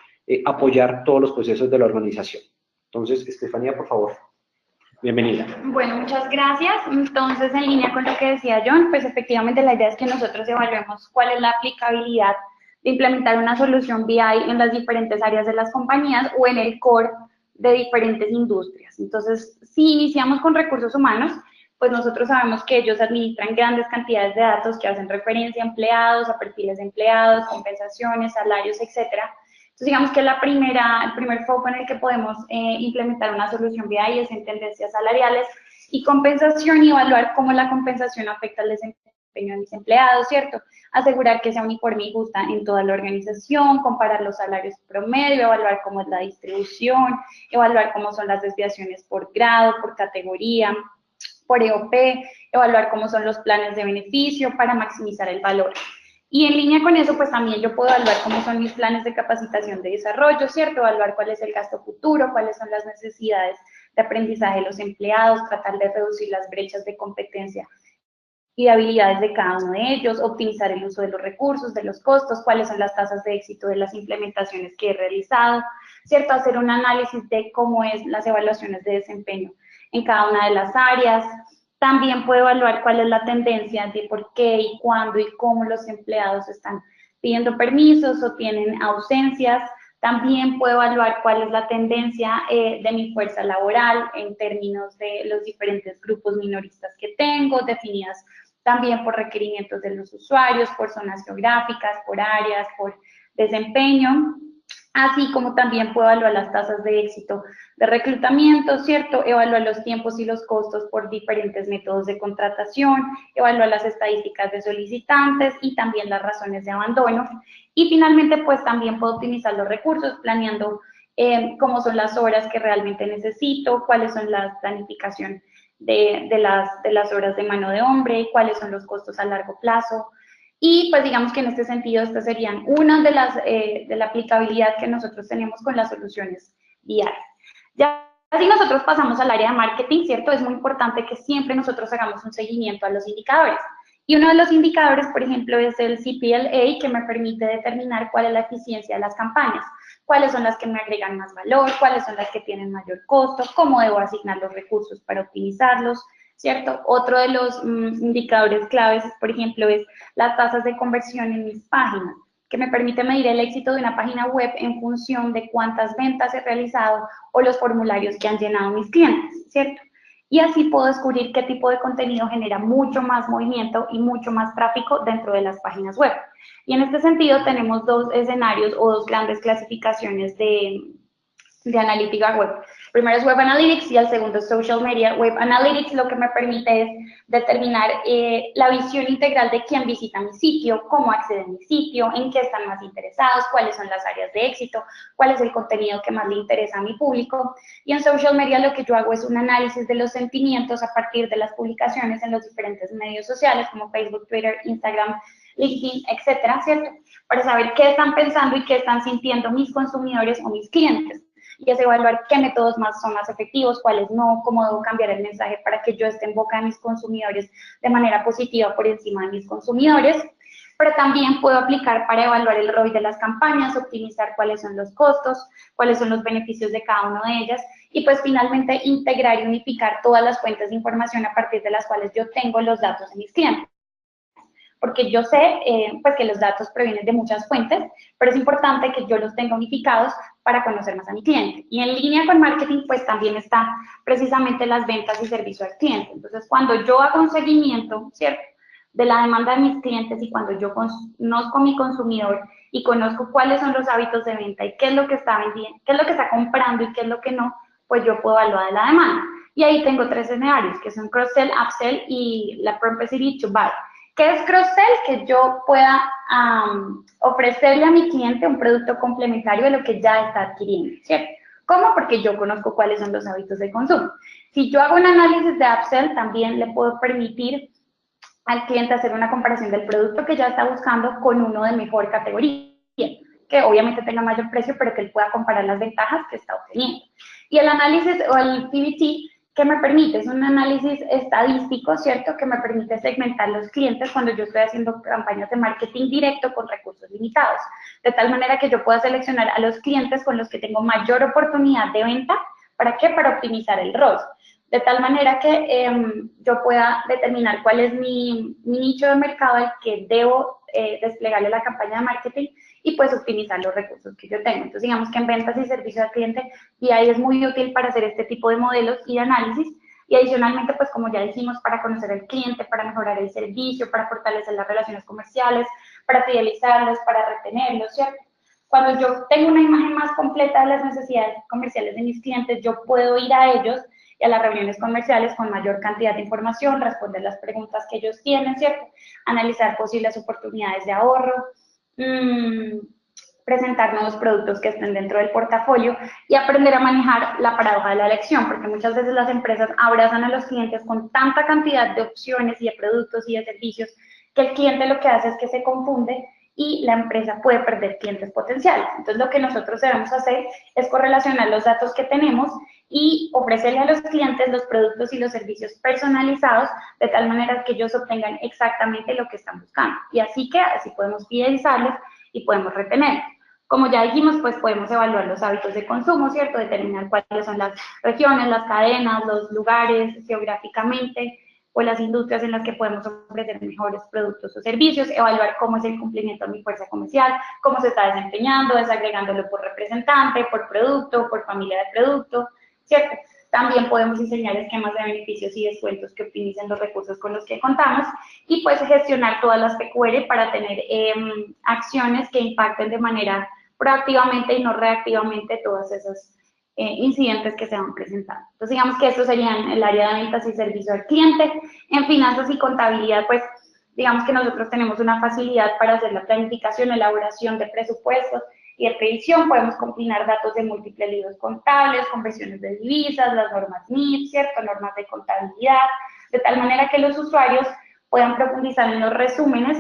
apoyar todos los procesos de la organización. Entonces, Estefanía, por favor. Bienvenida. Bueno, muchas gracias. Entonces, en línea con lo que decía John, pues efectivamente la idea es que nosotros evaluemos cuál es la aplicabilidad de implementar una solución BI en las diferentes áreas de las compañías o en el core de diferentes industrias. Entonces, si iniciamos con recursos humanos, pues nosotros sabemos que ellos administran grandes cantidades de datos que hacen referencia a empleados, a perfiles de empleados, compensaciones, salarios, etcétera. Entonces, digamos que el primer foco en el que podemos implementar una solución BI es en tendencias salariales y compensación y evaluar cómo la compensación afecta al desempeño de mis empleados, ¿cierto? Asegurar que sea uniforme y justa en toda la organización, comparar los salarios promedio, evaluar cómo es la distribución, evaluar cómo son las desviaciones por grado, por categoría, por EOP, evaluar cómo son los planes de beneficio para maximizar el valor. Y en línea con eso, pues también yo puedo evaluar cómo son mis planes de capacitación de desarrollo, ¿cierto? Evaluar cuál es el gasto futuro, cuáles son las necesidades de aprendizaje de los empleados, tratar de reducir las brechas de competencia y de habilidades de cada uno de ellos, optimizar el uso de los recursos, de los costos, cuáles son las tasas de éxito de las implementaciones que he realizado, ¿cierto? Hacer un análisis de cómo es las evaluaciones de desempeño en cada una de las áreas. También puedo evaluar cuál es la tendencia de por qué y cuándo y cómo los empleados están pidiendo permisos o tienen ausencias. También puedo evaluar cuál es la tendencia de mi fuerza laboral en términos de los diferentes grupos minoristas que tengo, definidas también por requerimientos de los usuarios, por zonas geográficas, por áreas, por desempeño. Así como también puedo evaluar las tasas de éxito de reclutamiento, ¿cierto? Evaluar los tiempos y los costos por diferentes métodos de contratación, evaluar las estadísticas de solicitantes y también las razones de abandono. Y finalmente, pues también puedo optimizar los recursos, planeando cómo son las horas que realmente necesito, cuáles son la planificación de las horas de mano de hombre, cuáles son los costos a largo plazo. Y pues digamos que en este sentido estas serían una de la aplicabilidad que nosotros tenemos con las soluciones BI. Ya si nosotros pasamos al área de marketing, ¿cierto? Es muy importante que siempre nosotros hagamos un seguimiento a los indicadores. Y uno de los indicadores, por ejemplo, es el CPLA, que me permite determinar cuál es la eficiencia de las campañas, cuáles son las que me agregan más valor, cuáles son las que tienen mayor costo, cómo debo asignar los recursos para optimizarlos, ¿cierto? Otro de los indicadores claves, por ejemplo, es las tasas de conversión en mis páginas, que me permite medir el éxito de una página web en función de cuántas ventas he realizado o los formularios que han llenado mis clientes, ¿cierto? Y así puedo descubrir qué tipo de contenido genera mucho más movimiento y mucho más tráfico dentro de las páginas web. Y en este sentido tenemos dos escenarios o dos grandes clasificaciones de analítica web. Primero es Web Analytics y el segundo es Social Media. Web Analytics lo que me permite es determinar la visión integral de quién visita mi sitio, cómo accede a mi sitio, en qué están más interesados, cuáles son las áreas de éxito, cuál es el contenido que más le interesa a mi público. Y en Social Media lo que yo hago es un análisis de los sentimientos a partir de las publicaciones en los diferentes medios sociales como Facebook, Twitter, Instagram, LinkedIn, etcétera, ¿cierto? Para saber qué están pensando y qué están sintiendo mis consumidores o mis clientes. Y es evaluar qué métodos son más efectivos, cuáles no, cómo debo cambiar el mensaje para que yo esté en boca de mis consumidores de manera positiva por encima de mis consumidores. Pero también puedo aplicar para evaluar el ROI de las campañas, optimizar cuáles son los costos, cuáles son los beneficios de cada una de ellas y pues finalmente integrar y unificar todas las fuentes de información a partir de las cuales yo tengo los datos de mis clientes. Porque yo sé pues que los datos provienen de muchas fuentes, pero es importante que yo los tenga unificados para conocer más a mi cliente. Y en línea con marketing, pues también está precisamente las ventas y servicio al cliente. Entonces, cuando yo hago un seguimiento, ¿cierto? de la demanda de mis clientes, y cuando yo conozco a mi consumidor y conozco cuáles son los hábitos de venta y qué es lo que está vendiendo, qué es lo que está comprando y qué es lo que no, pues yo puedo evaluar la demanda. Y ahí tengo 3 escenarios, que son cross-sell, upsell y la propensity to buy. ¿Qué es cross-sell? Que yo pueda ofrecerle a mi cliente un producto complementario de lo que ya está adquiriendo, ¿cierto? ¿Cómo? Porque yo conozco cuáles son los hábitos de consumo. Si yo hago un análisis de upsell, también le puedo permitir al cliente hacer una comparación del producto que ya está buscando con uno de mejor categoría, que obviamente tenga mayor precio, pero que él pueda comparar las ventajas que está obteniendo. Y el análisis o el PBT, ¿qué me permite? Es un análisis estadístico, ¿cierto? Que me permite segmentar los clientes cuando yo estoy haciendo campañas de marketing directo con recursos limitados. De tal manera que yo pueda seleccionar a los clientes con los que tengo mayor oportunidad de venta. ¿Para qué? Para optimizar el ROAS. De tal manera que yo pueda determinar cuál es mi nicho de mercado al que debo desplegarle la campaña de marketing y pues optimizar los recursos que yo tengo. Entonces, digamos que en ventas y servicio al cliente, BI es muy útil para hacer este tipo de modelos y de análisis. Y adicionalmente, pues como ya dijimos, para conocer al cliente, para mejorar el servicio, para fortalecer las relaciones comerciales, para fidelizarlos, para retenerlos, ¿cierto? Cuando yo tengo una imagen más completa de las necesidades comerciales de mis clientes, yo puedo ir a ellos y a las reuniones comerciales con mayor cantidad de información, responder las preguntas que ellos tienen, ¿cierto? Analizar posibles oportunidades de ahorro, presentar nuevos productos que estén dentro del portafolio y aprender a manejar la paradoja de la elección, porque muchas veces las empresas abrazan a los clientes con tanta cantidad de opciones y de productos y de servicios que el cliente lo que hace es que se confunde y la empresa puede perder clientes potenciales. Entonces, lo que nosotros debemos hacer es correlacionar los datos que tenemos y ofrecerle a los clientes los productos y los servicios personalizados de tal manera que ellos obtengan exactamente lo que están buscando. Y así podemos fidelizarlos y podemos retenerlos. Como ya dijimos, pues podemos evaluar los hábitos de consumo, ¿cierto? Determinar cuáles son las regiones, las cadenas, los lugares geográficamente, o las industrias en las que podemos ofrecer mejores productos o servicios, evaluar cómo es el cumplimiento de mi fuerza comercial, cómo se está desempeñando, desagregándolo por representante, por producto, por familia de producto, ¿cierto? También podemos diseñar esquemas de beneficios y descuentos que optimicen los recursos con los que contamos y pues gestionar todas las PQR para tener acciones que impacten de manera proactivamente y no reactivamente todas esas incidentes que se van presentando. Entonces, digamos que estos serían el área de ventas y servicio al cliente. En finanzas y contabilidad, pues, digamos que nosotros tenemos una facilidad para hacer la planificación, elaboración de presupuestos y de previsión. Podemos combinar datos de múltiples libros contables, conversiones de divisas, las normas NIF, ¿cierto? Normas de contabilidad, de tal manera que los usuarios puedan profundizar en los resúmenes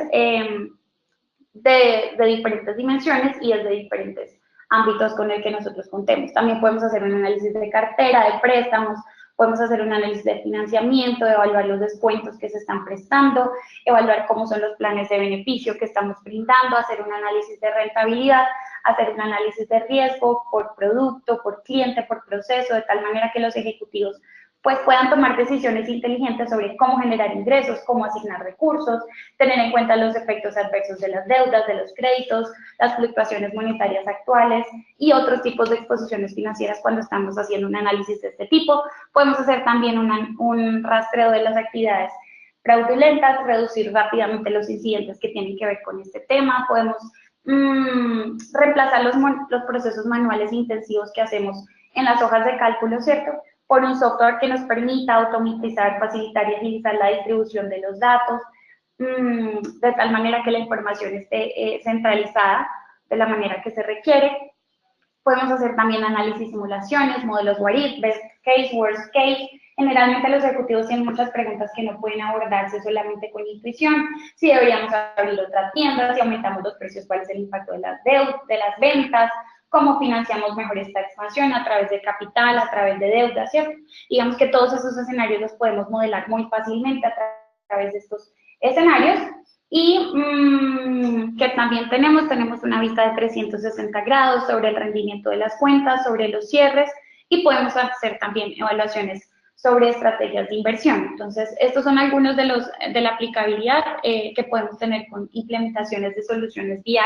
de diferentes dimensiones y de diferentes ámbitos con el que nosotros contemos. También podemos hacer un análisis de cartera, de préstamos, podemos hacer un análisis de financiamiento, evaluar los descuentos que se están prestando, evaluar cómo son los planes de beneficio que estamos brindando, hacer un análisis de rentabilidad, hacer un análisis de riesgo por producto, por cliente, por proceso, de tal manera que los ejecutivos pues puedan tomar decisiones inteligentes sobre cómo generar ingresos, cómo asignar recursos, tener en cuenta los efectos adversos de las deudas, de los créditos, las fluctuaciones monetarias actuales y otros tipos de exposiciones financieras cuando estamos haciendo un análisis de este tipo. Podemos hacer también un rastreo de las actividades fraudulentas, reducir rápidamente los incidentes que tienen que ver con este tema, podemos reemplazar los procesos manuales intensivos que hacemos en las hojas de cálculo, ¿cierto?, por un software que nos permita automatizar, facilitar y agilizar la distribución de los datos, de tal manera que la información esté centralizada de la manera que se requiere. Podemos hacer también análisis, simulaciones, modelos what if, best case, worst case. Generalmente los ejecutivos tienen muchas preguntas que no pueden abordarse solamente con intuición. Si deberíamos abrir otra tienda, si aumentamos los precios, cuál es el impacto de las ventas, cómo financiamos mejor esta expansión a través de capital, a través de deuda, ¿cierto? Digamos que todos esos escenarios los podemos modelar muy fácilmente a través de estos escenarios y que también tenemos una vista de 360 grados sobre el rendimiento de las cuentas, sobre los cierres y podemos hacer también evaluaciones sobre estrategias de inversión. Entonces, estos son algunos de la aplicabilidad que podemos tener con implementaciones de soluciones BI,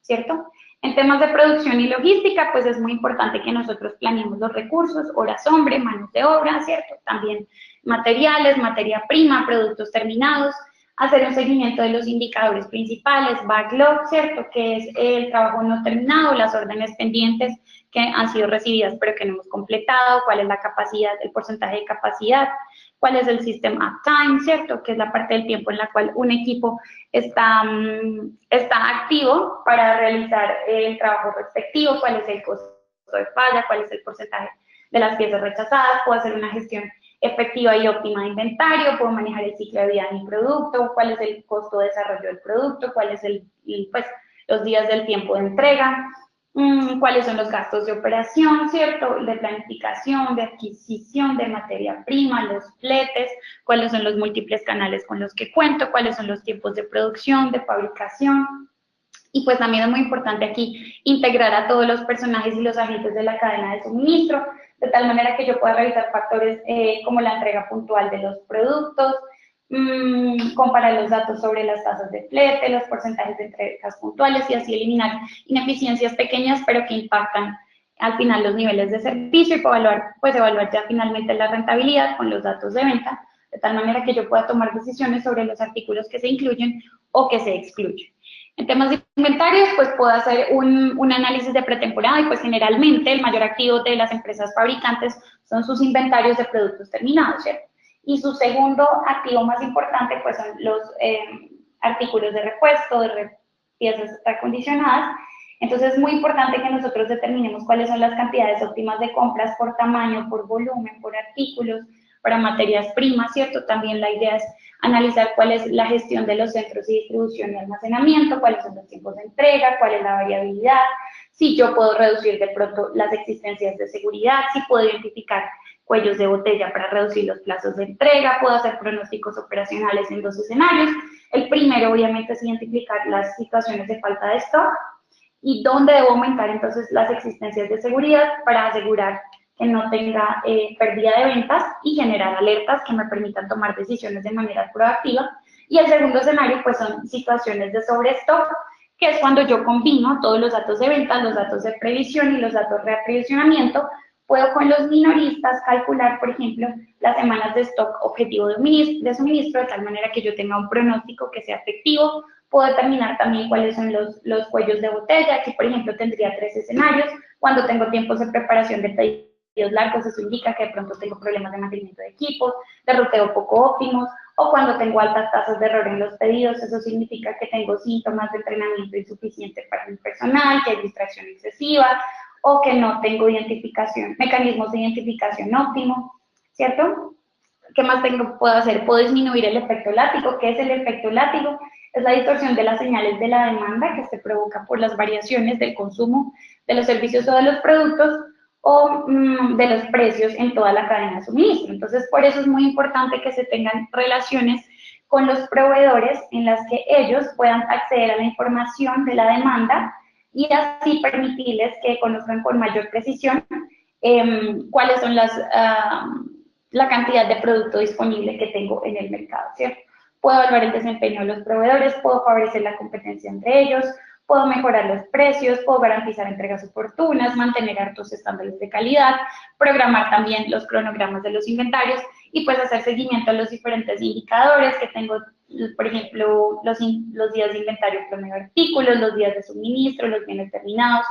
¿cierto? En temas de producción y logística, pues es muy importante que nosotros planeemos los recursos, horas hombre, manos de obra, ¿cierto? También materiales, materia prima, productos terminados, hacer un seguimiento de los indicadores principales, backlog, ¿cierto? Que es el trabajo no terminado, las órdenes pendientes que han sido recibidas pero que no hemos completado, cuál es la capacidad, el porcentaje de capacidad, cuál es el system uptime, ¿cierto? Que es la parte del tiempo en la cual un equipo está activo para realizar el trabajo respectivo, cuál es el costo de falla, cuál es el porcentaje de las piezas rechazadas, puedo hacer una gestión efectiva y óptima de inventario, puedo manejar el ciclo de vida de mi producto, cuál es el costo de desarrollo del producto, cuál es pues, los días del tiempo de entrega, cuáles son los gastos de operación, ¿cierto? De planificación, de adquisición de materia prima, los fletes, cuáles son los múltiples canales con los que cuento, cuáles son los tiempos de producción, de fabricación. Y pues también es muy importante aquí integrar a todos los personajes y los agentes de la cadena de suministro, de tal manera que yo pueda revisar factores como la entrega puntual de los productos, comparar los datos sobre las tasas de flete, los porcentajes de entregas puntuales y así eliminar ineficiencias pequeñas pero que impactan al final los niveles de servicio y evaluar ya finalmente la rentabilidad con los datos de venta, de tal manera que yo pueda tomar decisiones sobre los artículos que se incluyen o que se excluyen. En temas de inventarios, pues puedo hacer un análisis de pretemporada y pues generalmente el mayor activo de las empresas fabricantes son sus inventarios de productos terminados, ¿cierto? Y su segundo activo más importante pues son los artículos de repuesto, piezas recondicionadas. Entonces es muy importante que nosotros determinemos cuáles son las cantidades óptimas de compras por tamaño, por volumen, por artículos, para materias primas, ¿cierto? También la idea es analizar cuál es la gestión de los centros de distribución y almacenamiento, cuáles son los tiempos de entrega, cuál es la variabilidad, si yo puedo reducir de pronto las existencias de seguridad, si puedo identificar cuellos de botella para reducir los plazos de entrega, puedo hacer pronósticos operacionales en dos escenarios. El primero, obviamente, es identificar las situaciones de falta de stock y dónde debo aumentar entonces las existencias de seguridad para asegurar que no tenga pérdida de ventas y generar alertas que me permitan tomar decisiones de manera proactiva. Y el segundo escenario, pues son situaciones de sobrestock, que es cuando yo combino todos los datos de ventas, los datos de previsión y los datos de reaprovisionamiento. Puedo con los minoristas calcular, por ejemplo, las semanas de stock objetivo de suministro, de tal manera que yo tenga un pronóstico que sea efectivo. Puedo determinar también cuáles son los cuellos de botella. Aquí, por ejemplo, tendría 3 escenarios. Cuando tengo tiempos de preparación de pedidos largos, eso indica que de pronto tengo problemas de mantenimiento de equipos, de ruteo poco óptimos, o cuando tengo altas tasas de error en los pedidos, eso significa que tengo síntomas de entrenamiento insuficiente para mi personal, que hay distracción excesiva, o que no tengo mecanismos de identificación óptimos, ¿cierto? ¿Qué más puedo hacer? Puedo disminuir el efecto látigo. ¿Qué es el efecto látigo? Es la distorsión de las señales de la demanda que se provoca por las variaciones del consumo de los servicios o de los productos o de los precios en toda la cadena de suministro. Entonces, por eso es muy importante que se tengan relaciones con los proveedores en las que ellos puedan acceder a la información de la demanda y así permitirles que conozcan con mayor precisión cuáles son la cantidad de producto disponible que tengo en el mercado, ¿cierto? Puedo evaluar el desempeño de los proveedores, puedo favorecer la competencia entre ellos, puedo mejorar los precios, puedo garantizar entregas oportunas, mantener altos estándares de calidad, programar también los cronogramas de los inventarios y pues hacer seguimiento a los diferentes indicadores que tengo, por ejemplo, los días de inventario promedio de artículos, los días de suministro, los bienes terminados,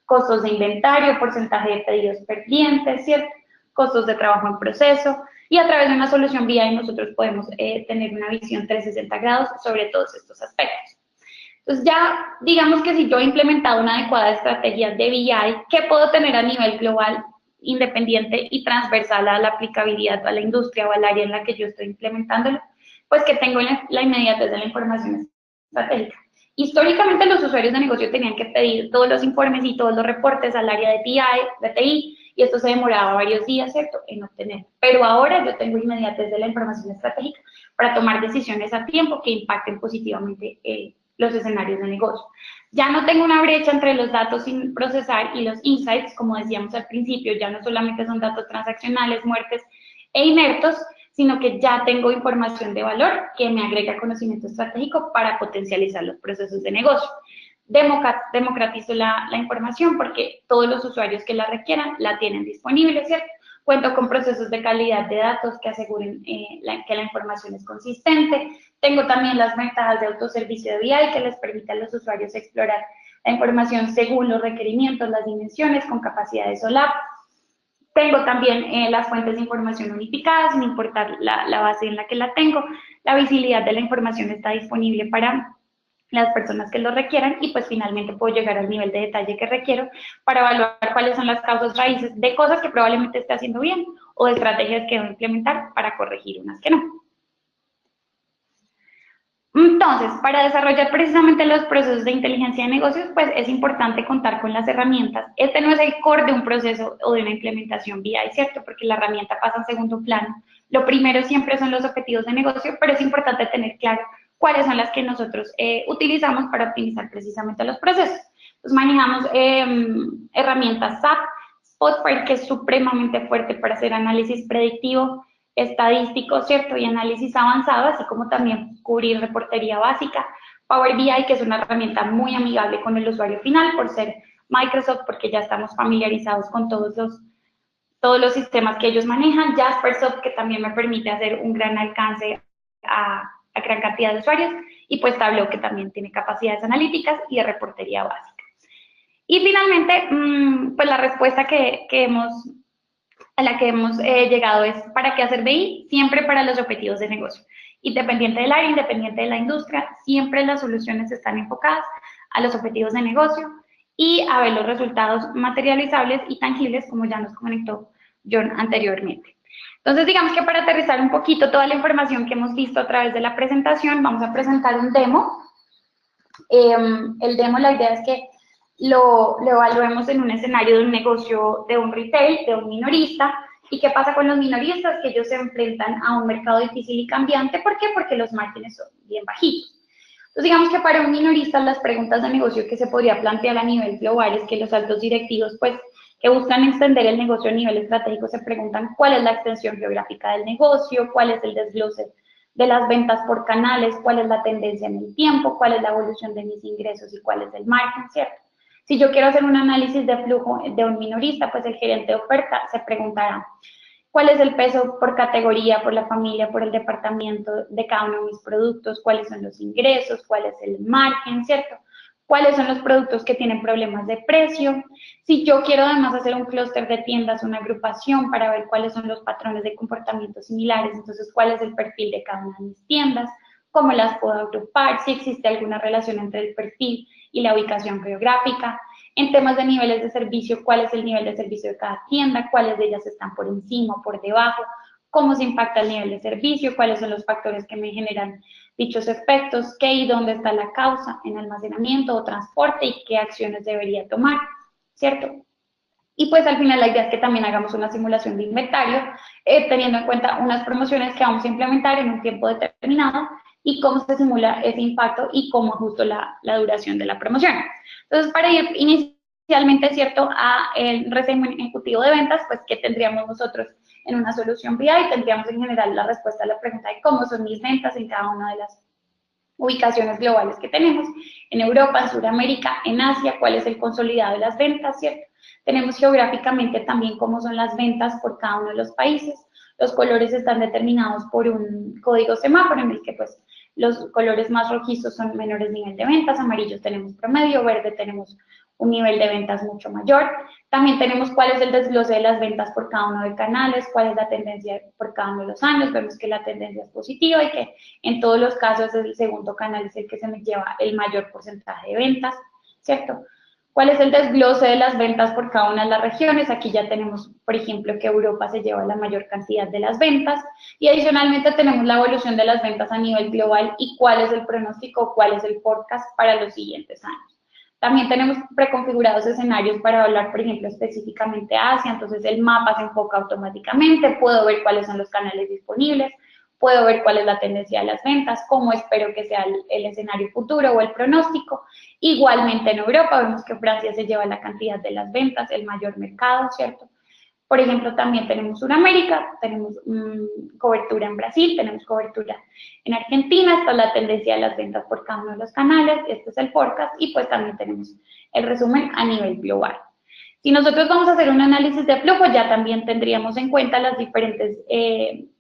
costos de inventario, porcentaje de pedidos pendientes, ¿cierto? Costos de trabajo en proceso, y a través de una solución BI nosotros podemos tener una visión 360 grados sobre todos estos aspectos. Entonces ya, digamos que si yo he implementado una adecuada estrategia de BI, ¿qué puedo tener a nivel global, independiente y transversal a la aplicabilidad a la industria o al área en la que yo estoy implementándolo? Pues que tengo la inmediatez de la información estratégica. Históricamente los usuarios de negocio tenían que pedir todos los informes y todos los reportes al área de BI, de TI, y esto se demoraba varios días, ¿cierto?, en obtener. Pero ahora yo tengo inmediatez de la información estratégica para tomar decisiones a tiempo que impacten positivamente los escenarios de negocio. Ya no tengo una brecha entre los datos sin procesar y los insights, como decíamos al principio, ya no solamente son datos transaccionales, muertes e inertos, sino que ya tengo información de valor que me agrega conocimiento estratégico para potencializar los procesos de negocio. Democratizo la información porque todos los usuarios que la requieran la tienen disponible, ¿cierto? Cuento con procesos de calidad de datos que aseguren que la información es consistente. Tengo también las ventajas de autoservicio de BI que les permite a los usuarios explorar la información según los requerimientos, las dimensiones, con capacidad de solap. Tengo también las fuentes de información unificadas, sin importar la base en la que la tengo. La visibilidad de la información está disponible para las personas que lo requieran y pues finalmente puedo llegar al nivel de detalle que requiero para evaluar cuáles son las causas raíces de cosas que probablemente esté haciendo bien o de estrategias que debo implementar para corregir unas que no. Entonces, para desarrollar precisamente los procesos de inteligencia de negocios, pues es importante contar con las herramientas. Este no es el core de un proceso o de una implementación BI, ¿cierto? Porque la herramienta pasa en segundo plano. Lo primero siempre son los objetivos de negocio, pero es importante tener claro cuáles son las que nosotros utilizamos para optimizar precisamente los procesos. Pues manejamos herramientas SAP, Spotfire, que es supremamente fuerte para hacer análisis predictivo, estadístico, ¿cierto? Y análisis avanzado, así como también cubrir reportería básica. Power BI, que es una herramienta muy amigable con el usuario final por ser Microsoft, porque ya estamos familiarizados con todos los sistemas que ellos manejan. Jaspersoft, que también me permite hacer un gran alcance a gran cantidad de usuarios. Y pues Tableau, que también tiene capacidades analíticas y de reportería básica. Y finalmente, pues la respuesta a la que hemos llegado es, ¿para qué hacer BI? Siempre para los objetivos de negocio. Independiente del área, independiente de la industria, siempre las soluciones están enfocadas a los objetivos de negocio y a ver los resultados materializables y tangibles, como ya nos comentó John anteriormente. Entonces, digamos que para aterrizar un poquito toda la información que hemos visto a través de la presentación, vamos a presentar un demo. El demo, la idea es que lo evaluemos en un escenario de un negocio, de un retail, de un minorista. ¿Y qué pasa con los minoristas? Que ellos se enfrentan a un mercado difícil y cambiante. ¿Por qué? Porque los márgenes son bien bajitos. Entonces, digamos que para un minorista las preguntas de negocio que se podría plantear a nivel global es que los altos directivos, pues, que buscan extender el negocio a nivel estratégico, se preguntan cuál es la extensión geográfica del negocio, cuál es el desglose de las ventas por canales, cuál es la tendencia en el tiempo, cuál es la evolución de mis ingresos y cuál es el margen, ¿cierto? Si yo quiero hacer un análisis de flujo de un minorista, pues el gerente de oferta se preguntará cuál es el peso por categoría, por la familia, por el departamento de cada uno de mis productos, cuáles son los ingresos, cuál es el margen, ¿cierto? Cuáles son los productos que tienen problemas de precio. Si yo quiero además hacer un clúster de tiendas, una agrupación para ver cuáles son los patrones de comportamiento similares, entonces cuál es el perfil de cada una de mis tiendas, cómo las puedo agrupar, si existe alguna relación entre el perfil y la ubicación geográfica. En temas de niveles de servicio, cuál es el nivel de servicio de cada tienda, cuáles de ellas están por encima o por debajo, cómo se impacta el nivel de servicio, cuáles son los factores que me generan dichos efectos, qué y dónde está la causa en almacenamiento o transporte y qué acciones debería tomar, ¿cierto? Y pues al final la idea es que también hagamos una simulación de inventario, teniendo en cuenta unas promociones que vamos a implementar en un tiempo determinado y cómo se simula ese impacto y cómo ajusto la duración de la promoción. Entonces, para ir inicialmente, ¿cierto?, a el resumen ejecutivo de ventas, pues, ¿qué tendríamos nosotros en una solución BI? Tendríamos en general la respuesta a la pregunta de cómo son mis ventas en cada una de las ubicaciones globales que tenemos, en Europa, en Sudamérica, en Asia, cuál es el consolidado de las ventas, ¿cierto? Tenemos geográficamente también cómo son las ventas por cada uno de los países. Los colores están determinados por un código semáforo en el que pues los colores más rojizos son menores nivel de ventas, amarillos tenemos promedio, verde tenemos un nivel de ventas mucho mayor. También tenemos cuál es el desglose de las ventas por cada uno de canales, cuál es la tendencia por cada uno de los años. Vemos que la tendencia es positiva y que en todos los casos el segundo canal es el que se me lleva el mayor porcentaje de ventas, ¿cierto? ¿Cuál es el desglose de las ventas por cada una de las regiones? Aquí ya tenemos, por ejemplo, que Europa se lleva la mayor cantidad de las ventas y adicionalmente tenemos la evolución de las ventas a nivel global y cuál es el pronóstico, cuál es el forecast para los siguientes años. También tenemos preconfigurados escenarios para hablar, por ejemplo, específicamente Asia, entonces el mapa se enfoca automáticamente, puedo ver cuáles son los canales disponibles, puedo ver cuál es la tendencia de las ventas, cómo espero que sea el escenario futuro o el pronóstico. Igualmente en Europa vemos que Francia se lleva la cantidad de las ventas, el mayor mercado, ¿cierto? Por ejemplo, también tenemos Sudamérica, tenemos cobertura en Brasil, tenemos cobertura en Argentina, esta es la tendencia de las ventas por cada uno de los canales, este es el forecast y pues también tenemos el resumen a nivel global. Si nosotros vamos a hacer un análisis de flujo, ya también tendríamos en cuenta las diferentes,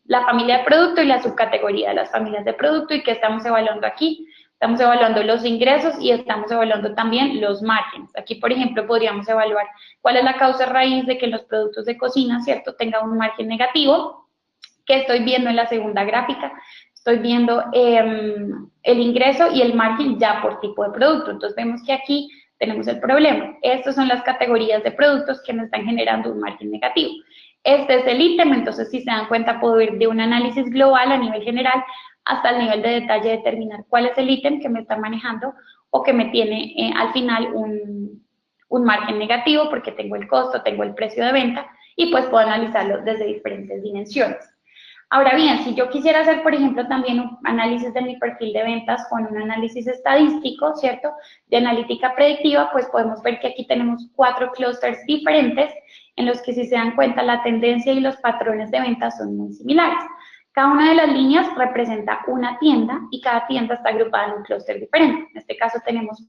la familia de producto y la subcategoría de las familias de producto. ¿Y qué estamos evaluando aquí? Estamos evaluando los ingresos y estamos evaluando también los márgenes. Aquí, por ejemplo, podríamos evaluar cuál es la causa raíz de que los productos de cocina, ¿cierto?, tengan un margen negativo, que estoy viendo en la segunda gráfica. Estoy viendo el ingreso y el margen ya por tipo de producto. Entonces, vemos que aquí tenemos el problema. Estas son las categorías de productos que me están generando un margen negativo. Este es el ítem, entonces, si se dan cuenta, puedo ir de un análisis global a nivel general hasta el nivel de detalle, determinar cuál es el ítem que me está manejando o que me tiene al final un margen negativo, porque tengo el costo, tengo el precio de venta, y pues puedo analizarlo desde diferentes dimensiones. Ahora bien, si yo quisiera hacer, por ejemplo, también un análisis de mi perfil de ventas con un análisis estadístico, ¿cierto?, de analítica predictiva, pues podemos ver que aquí tenemos 4 clústeres diferentes en los que, si se dan cuenta, la tendencia y los patrones de ventas son muy similares. Cada una de las líneas representa una tienda y cada tienda está agrupada en un clúster diferente. En este caso tenemos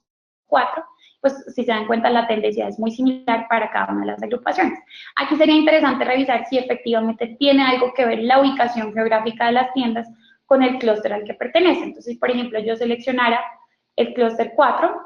4, pues si se dan cuenta la tendencia es muy similar para cada una de las agrupaciones. Aquí sería interesante revisar si efectivamente tiene algo que ver la ubicación geográfica de las tiendas con el clúster al que pertenece. Entonces, por ejemplo, yo seleccionara el clúster 4,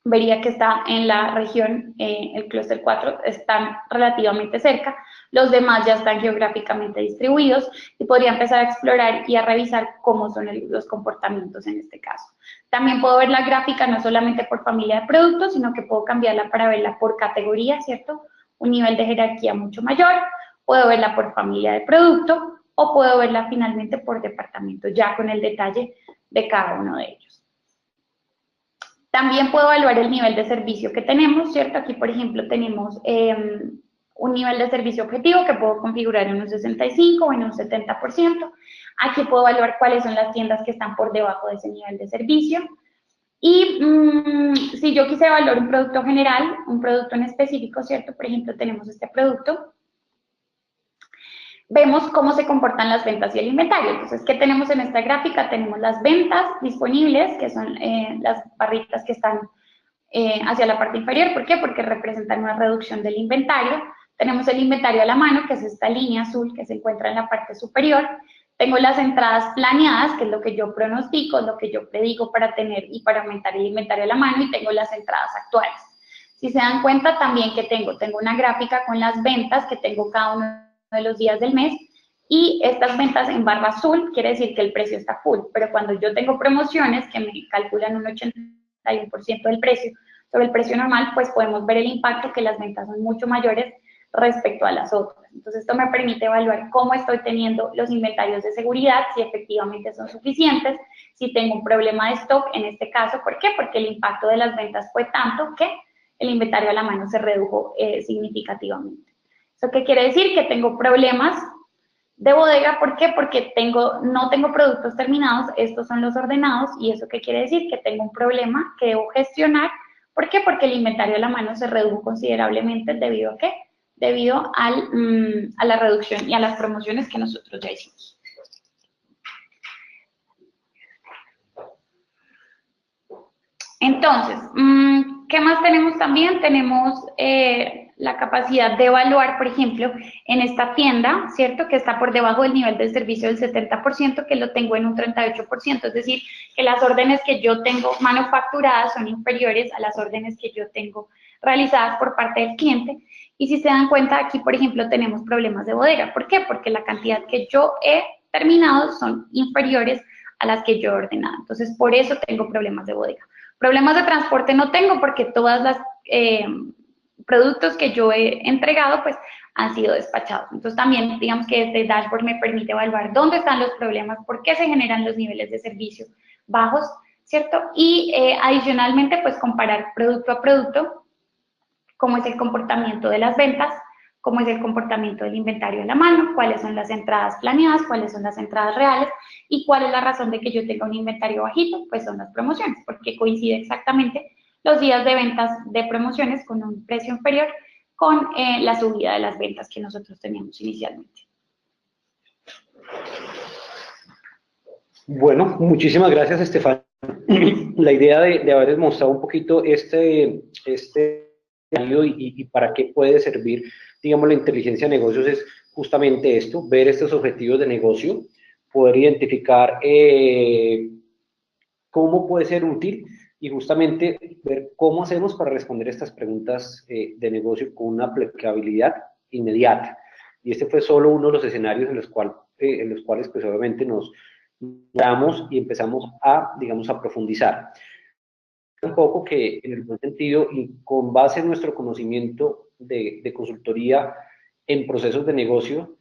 vería que está en la región, el clúster 4 están relativamente cerca, los demás ya están geográficamente distribuidos y podría empezar a explorar y a revisar cómo son los comportamientos en este caso. También puedo ver la gráfica no solamente por familia de productos, sino que puedo cambiarla para verla por categoría, ¿cierto? Un nivel de jerarquía mucho mayor, puedo verla por familia de producto o puedo verla finalmente por departamento, ya con el detalle de cada uno de ellos. También puedo evaluar el nivel de servicio que tenemos, ¿cierto? Aquí, por ejemplo, tenemos un nivel de servicio objetivo que puedo configurar en un 65 o en un 70%. Aquí puedo evaluar cuáles son las tiendas que están por debajo de ese nivel de servicio. Y si yo quise evaluar un producto general, un producto en específico, ¿cierto? Por ejemplo, tenemos este producto. Vemos cómo se comportan las ventas y el inventario. Entonces, ¿qué tenemos en esta gráfica? Tenemos las ventas disponibles, que son las barritas que están hacia la parte inferior. ¿Por qué? Porque representan una reducción del inventario. Tenemos el inventario a la mano, que es esta línea azul que se encuentra en la parte superior. Tengo las entradas planeadas, que es lo que yo pronostico, lo que yo predigo para tener y para aumentar el inventario a la mano, y tengo las entradas actuales. Si se dan cuenta también que tengo una gráfica con las ventas que tengo cada uno de los días del mes, y estas ventas en barra azul quiere decir que el precio está full, pero cuando yo tengo promociones que me calculan un 81% del precio sobre el precio normal, pues podemos ver el impacto, que las ventas son mucho mayores respecto a las otras. Entonces, esto me permite evaluar cómo estoy teniendo los inventarios de seguridad, si efectivamente son suficientes, si tengo un problema de stock en este caso. ¿Por qué? Porque el impacto de las ventas fue tanto que el inventario a la mano se redujo significativamente. ¿Eso qué quiere decir? Que tengo problemas de bodega. ¿Por qué? Porque no tengo productos terminados, estos son los ordenados, y ¿eso qué quiere decir? Que tengo un problema que debo gestionar. ¿Por qué? Porque el inventario a la mano se redujo considerablemente. ¿Debido a qué? Debido a la reducción y a las promociones que nosotros ya hicimos. Entonces, ¿qué más tenemos también? Tenemos la capacidad de evaluar, por ejemplo, en esta tienda, ¿cierto?, que está por debajo del nivel de servicio del 70%, que lo tengo en un 38%, es decir, que las órdenes que yo tengo manufacturadas son inferiores a las órdenes que yo tengo realizadas por parte del cliente. Y si se dan cuenta, aquí, por ejemplo, tenemos problemas de bodega. ¿Por qué? Porque la cantidad que yo he terminado son inferiores a las que yo he ordenado. Entonces, por eso tengo problemas de bodega. Problemas de transporte no tengo, porque todas las productos que yo he entregado, pues, han sido despachados. Entonces, también, digamos que este dashboard me permite evaluar dónde están los problemas, por qué se generan los niveles de servicio bajos, ¿cierto? Y adicionalmente, pues, comparar producto a producto, cómo es el comportamiento de las ventas, cómo es el comportamiento del inventario a la mano, cuáles son las entradas planeadas, cuáles son las entradas reales, y cuál es la razón de que yo tenga un inventario bajito. Pues son las promociones, porque coincide exactamente los días de ventas de promociones con un precio inferior con la subida de las ventas que nosotros teníamos inicialmente. Bueno, muchísimas gracias, Estefan. La idea de haber mostrado un poquito este y para qué puede servir, digamos, la inteligencia de negocios es justamente esto, ver estos objetivos de negocio, poder identificar cómo puede ser útil y justamente ver cómo hacemos para responder estas preguntas de negocio con una aplicabilidad inmediata. Y este fue solo uno de los escenarios en los cuales pues obviamente nos damos y empezamos a, digamos, a profundizar. Un poco que en el buen sentido y con base en nuestro conocimiento de consultoría en procesos de negocio,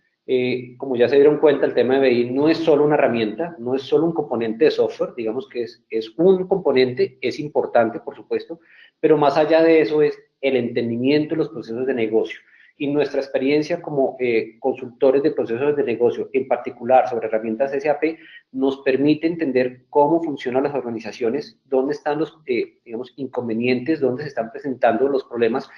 como ya se dieron cuenta, el tema de BI no es solo una herramienta, no es solo un componente de software, digamos que es un componente, es importante, por supuesto, pero más allá de eso es el entendimiento de los procesos de negocio. Y nuestra experiencia como consultores de procesos de negocio, en particular sobre herramientas SAP, nos permite entender cómo funcionan las organizaciones, dónde están los, digamos, inconvenientes, dónde se están presentando los problemas,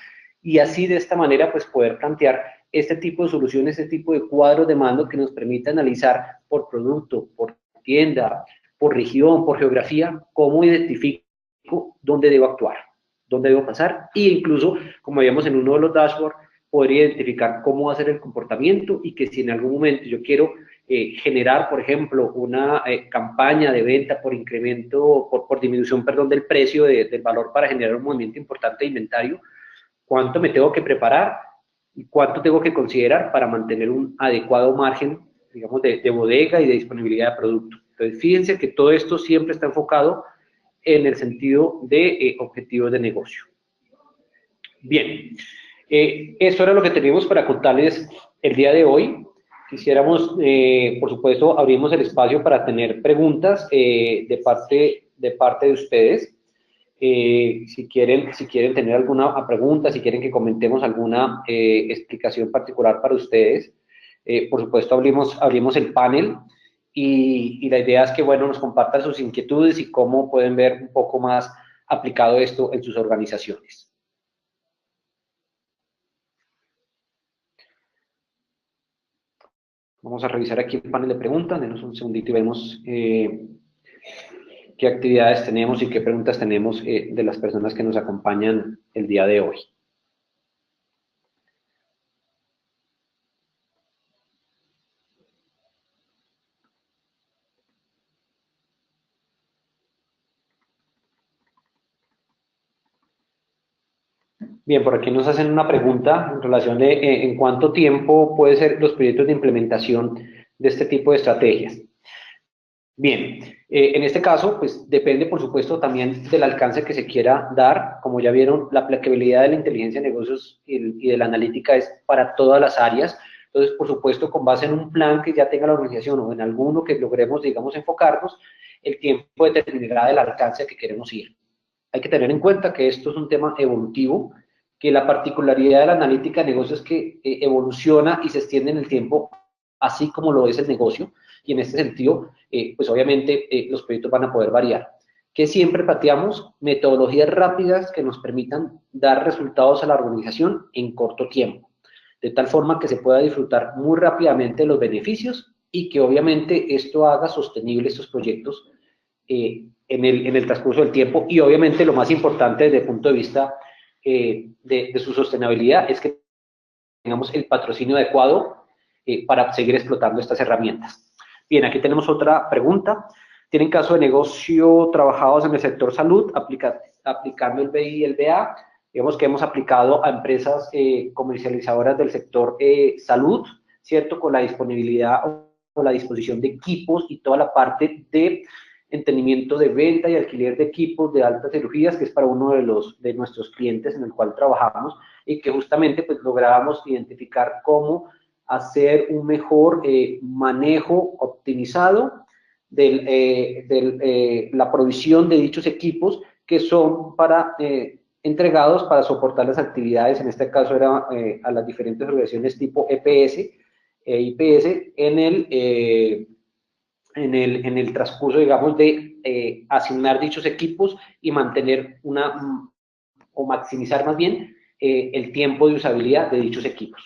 y así de esta manera pues poder plantear este tipo de soluciones, este tipo de cuadros de mando que nos permite analizar por producto, por tienda, por región, por geografía, cómo identifico dónde debo actuar, dónde debo pasar, e incluso, como veíamos en uno de los dashboards, poder identificar cómo va a ser el comportamiento y que si en algún momento yo quiero generar, por ejemplo, una campaña de venta por incremento, por disminución, perdón, del precio del valor para generar un movimiento importante de inventario, cuánto me tengo que preparar y cuánto tengo que considerar para mantener un adecuado margen, digamos, de bodega y de disponibilidad de producto. Entonces, fíjense que todo esto siempre está enfocado en el sentido de objetivos de negocio. Bien, eso era lo que teníamos para contarles el día de hoy. Quisiéramos, por supuesto, abrimos el espacio para tener preguntas de parte de ustedes. Si quieren tener alguna pregunta, si quieren que comentemos alguna explicación particular para ustedes, por supuesto abrimos el panel y la idea es que, bueno, nos compartan sus inquietudes y cómo pueden ver un poco más aplicado esto en sus organizaciones. Vamos a revisar aquí el panel de preguntas, denos un segundito y vemos qué actividades tenemos y qué preguntas tenemos de las personas que nos acompañan el día de hoy. Bien, por aquí nos hacen una pregunta en relación de en cuánto tiempo pueden ser los proyectos de implementación de este tipo de estrategias. Bien, en este caso, pues depende, por supuesto, también del alcance que se quiera dar. Como ya vieron, la aplicabilidad de la inteligencia de negocios y de la analítica es para todas las áreas. Entonces, por supuesto, con base en un plan que ya tenga la organización o en alguno que logremos, digamos, enfocarnos, el tiempo determinará del alcance que queremos ir. Hay que tener en cuenta que esto es un tema evolutivo, que la particularidad de la analítica de negocios es que evoluciona y se extiende en el tiempo, así como lo es el negocio, y en este sentido, pues obviamente los proyectos van a poder variar. Que siempre planteamos metodologías rápidas que nos permitan dar resultados a la organización en corto tiempo, de tal forma que se pueda disfrutar muy rápidamente de los beneficios y que obviamente esto haga sostenible estos proyectos en el transcurso del tiempo, y obviamente lo más importante desde el punto de vista de su sostenibilidad es que tengamos el patrocinio adecuado para seguir explotando estas herramientas. Bien, aquí tenemos otra pregunta. ¿Tienen caso de negocio trabajados en el sector salud, aplicando el BI y el BA? Digamos que hemos aplicado a empresas comercializadoras del sector salud, ¿cierto? Con la disponibilidad o la disposición de equipos y toda la parte de entendimiento de venta y alquiler de equipos de altas cirugías, que es para uno de nuestros clientes en el cual trabajamos, y que justamente pues lográbamos identificar cómo hacer un mejor manejo optimizado de la provisión de dichos equipos que son entregados para soportar las actividades, en este caso era a las diferentes organizaciones tipo EPS e IPS en el transcurso, digamos, de asignar dichos equipos y mantener o maximizar más bien el tiempo de usabilidad de dichos equipos.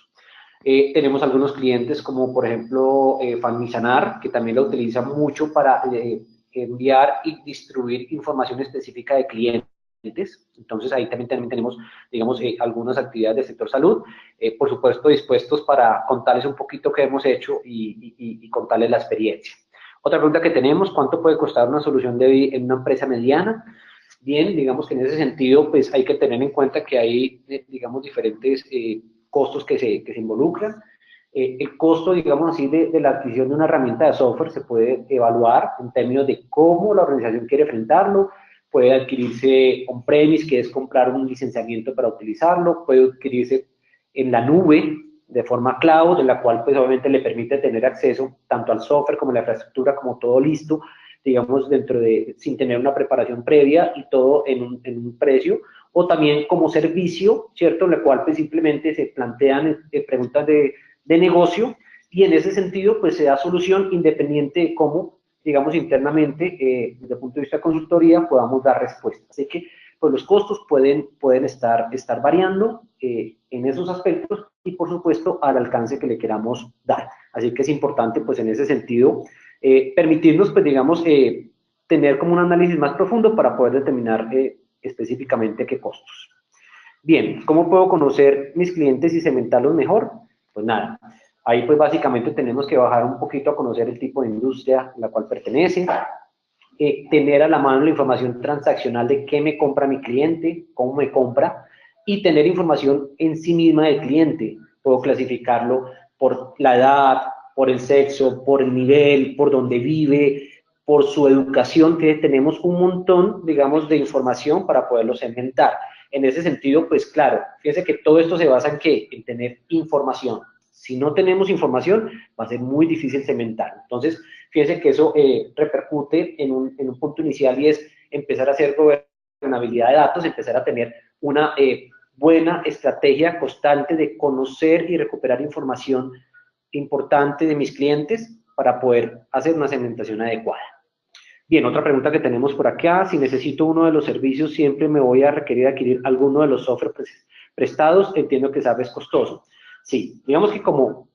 Tenemos algunos clientes como, por ejemplo, Famisanar, que también lo utiliza mucho para enviar y distribuir información específica de clientes Entonces, ahí también tenemos, digamos, algunas actividades del sector salud. Por supuesto, dispuestos para contarles un poquito qué hemos hecho y contarles la experiencia. Otra pregunta que tenemos, ¿cuánto puede costar una solución en una empresa mediana? Bien, digamos que en ese sentido, pues hay que tener en cuenta que hay, digamos, diferentes costos que se involucran. El costo, digamos así, de la adquisición de una herramienta de software se puede evaluar en términos de cómo la organización quiere enfrentarlo. Puede adquirirse on-premise, que es comprar un licenciamiento para utilizarlo. Puede adquirirse en la nube, de forma cloud, en la cual pues obviamente le permite tener acceso tanto al software como a la infraestructura, como todo listo, digamos, sin tener una preparación previa y todo en un precio, o también como servicio, ¿cierto? En la cual pues simplemente se plantean preguntas de negocio y en ese sentido pues se da solución independiente de cómo, digamos, internamente, desde el punto de vista de consultoría, podamos dar respuesta. Así que pues los costos pueden estar variando en esos aspectos y, por supuesto, al alcance que le queramos dar. Así que es importante, pues, en ese sentido, permitirnos, pues, digamos, tener como un análisis más profundo para poder determinar específicamente qué costos. Bien, ¿cómo puedo conocer mis clientes y segmentarlos mejor? Pues nada, ahí pues básicamente tenemos que bajar un poquito a conocer el tipo de industria a la cual pertenece, tener a la mano la información transaccional de qué me compra mi cliente, cómo me compra, y tener información en sí misma del cliente. Puedo clasificarlo por la edad, por el sexo, por el nivel, por dónde vive, por su educación, que tenemos un montón, digamos, de información para poderlo segmentar. En ese sentido, pues claro, fíjense que todo esto se basa en ¿qué? En tener información. Si no tenemos información, va a ser muy difícil segmentar. Entonces, fíjense que eso repercute en un punto inicial y es empezar a hacer gobernabilidad de datos, empezar a tener una buena estrategia constante de conocer y recuperar información importante de mis clientes para poder hacer una segmentación adecuada. Bien, otra pregunta que tenemos por acá, si necesito uno de los servicios, siempre me voy a requerir adquirir alguno de los software prestados, entiendo que SAP es costoso. Sí, digamos que como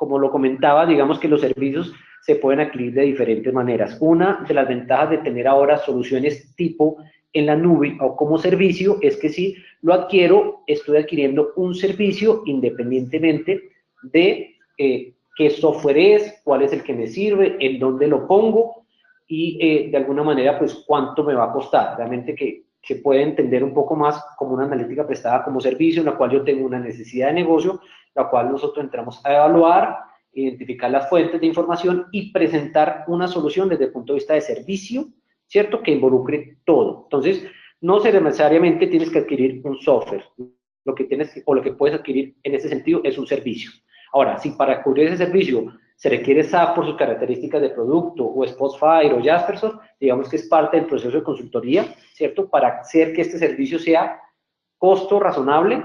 lo comentaba, digamos que los servicios se pueden adquirir de diferentes maneras. Una de las ventajas de tener ahora soluciones tipo en la nube o como servicio es que si lo adquiero, estoy adquiriendo un servicio independientemente de qué software es, cuál es el que me sirve, en dónde lo pongo y de alguna manera pues cuánto me va a costar. Realmente que se puede entender un poco más como una analítica prestada como servicio, en la cual yo tengo una necesidad de negocio, la cual nosotros entramos a evaluar, identificar las fuentes de información y presentar una solución desde el punto de vista de servicio, ¿cierto? Que involucre todo. Entonces, no necesariamente tienes que adquirir un software. Lo que puedes adquirir en ese sentido es un servicio. Ahora, si para cubrir ese servicio se requiere SAP por sus características de producto, o Spotfire o Jaspersoft, digamos que es parte del proceso de consultoría, ¿cierto? Para hacer que este servicio sea costo razonable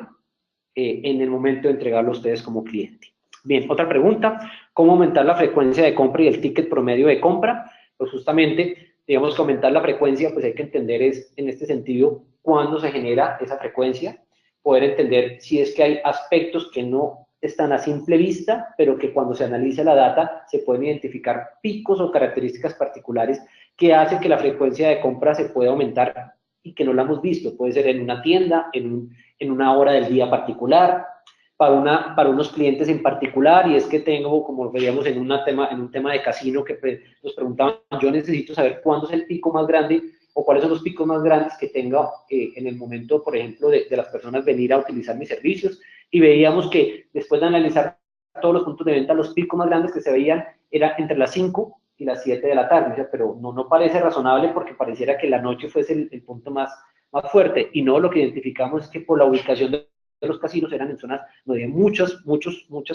en el momento de entregarlo a ustedes como cliente. Bien, otra pregunta, ¿cómo aumentar la frecuencia de compra y el ticket promedio de compra? Pues justamente, digamos que aumentar la frecuencia, pues hay que entender en este sentido cuándo se genera esa frecuencia, poder entender si es que hay aspectos que no están a simple vista, pero que cuando se analiza la data se pueden identificar picos o características particulares que hacen que la frecuencia de compra se pueda aumentar y que no la hemos visto. Puede ser en una tienda, en una hora del día particular, para unos clientes en particular, y es que tengo, como veíamos en un tema de casino, que nos preguntaban, yo necesito saber cuándo es el pico más grande o cuáles son los picos más grandes que tenga en el momento, por ejemplo, de las personas venir a utilizar mis servicios, y veíamos que después de analizar todos los puntos de venta, los picos más grandes que se veían eran entre las 5 y las 7 de la tarde, o sea, pero no parece razonable porque pareciera que la noche fuese el punto más fuerte, y no, lo que identificamos es que por la ubicación de los casinos eran en zonas donde hay muchas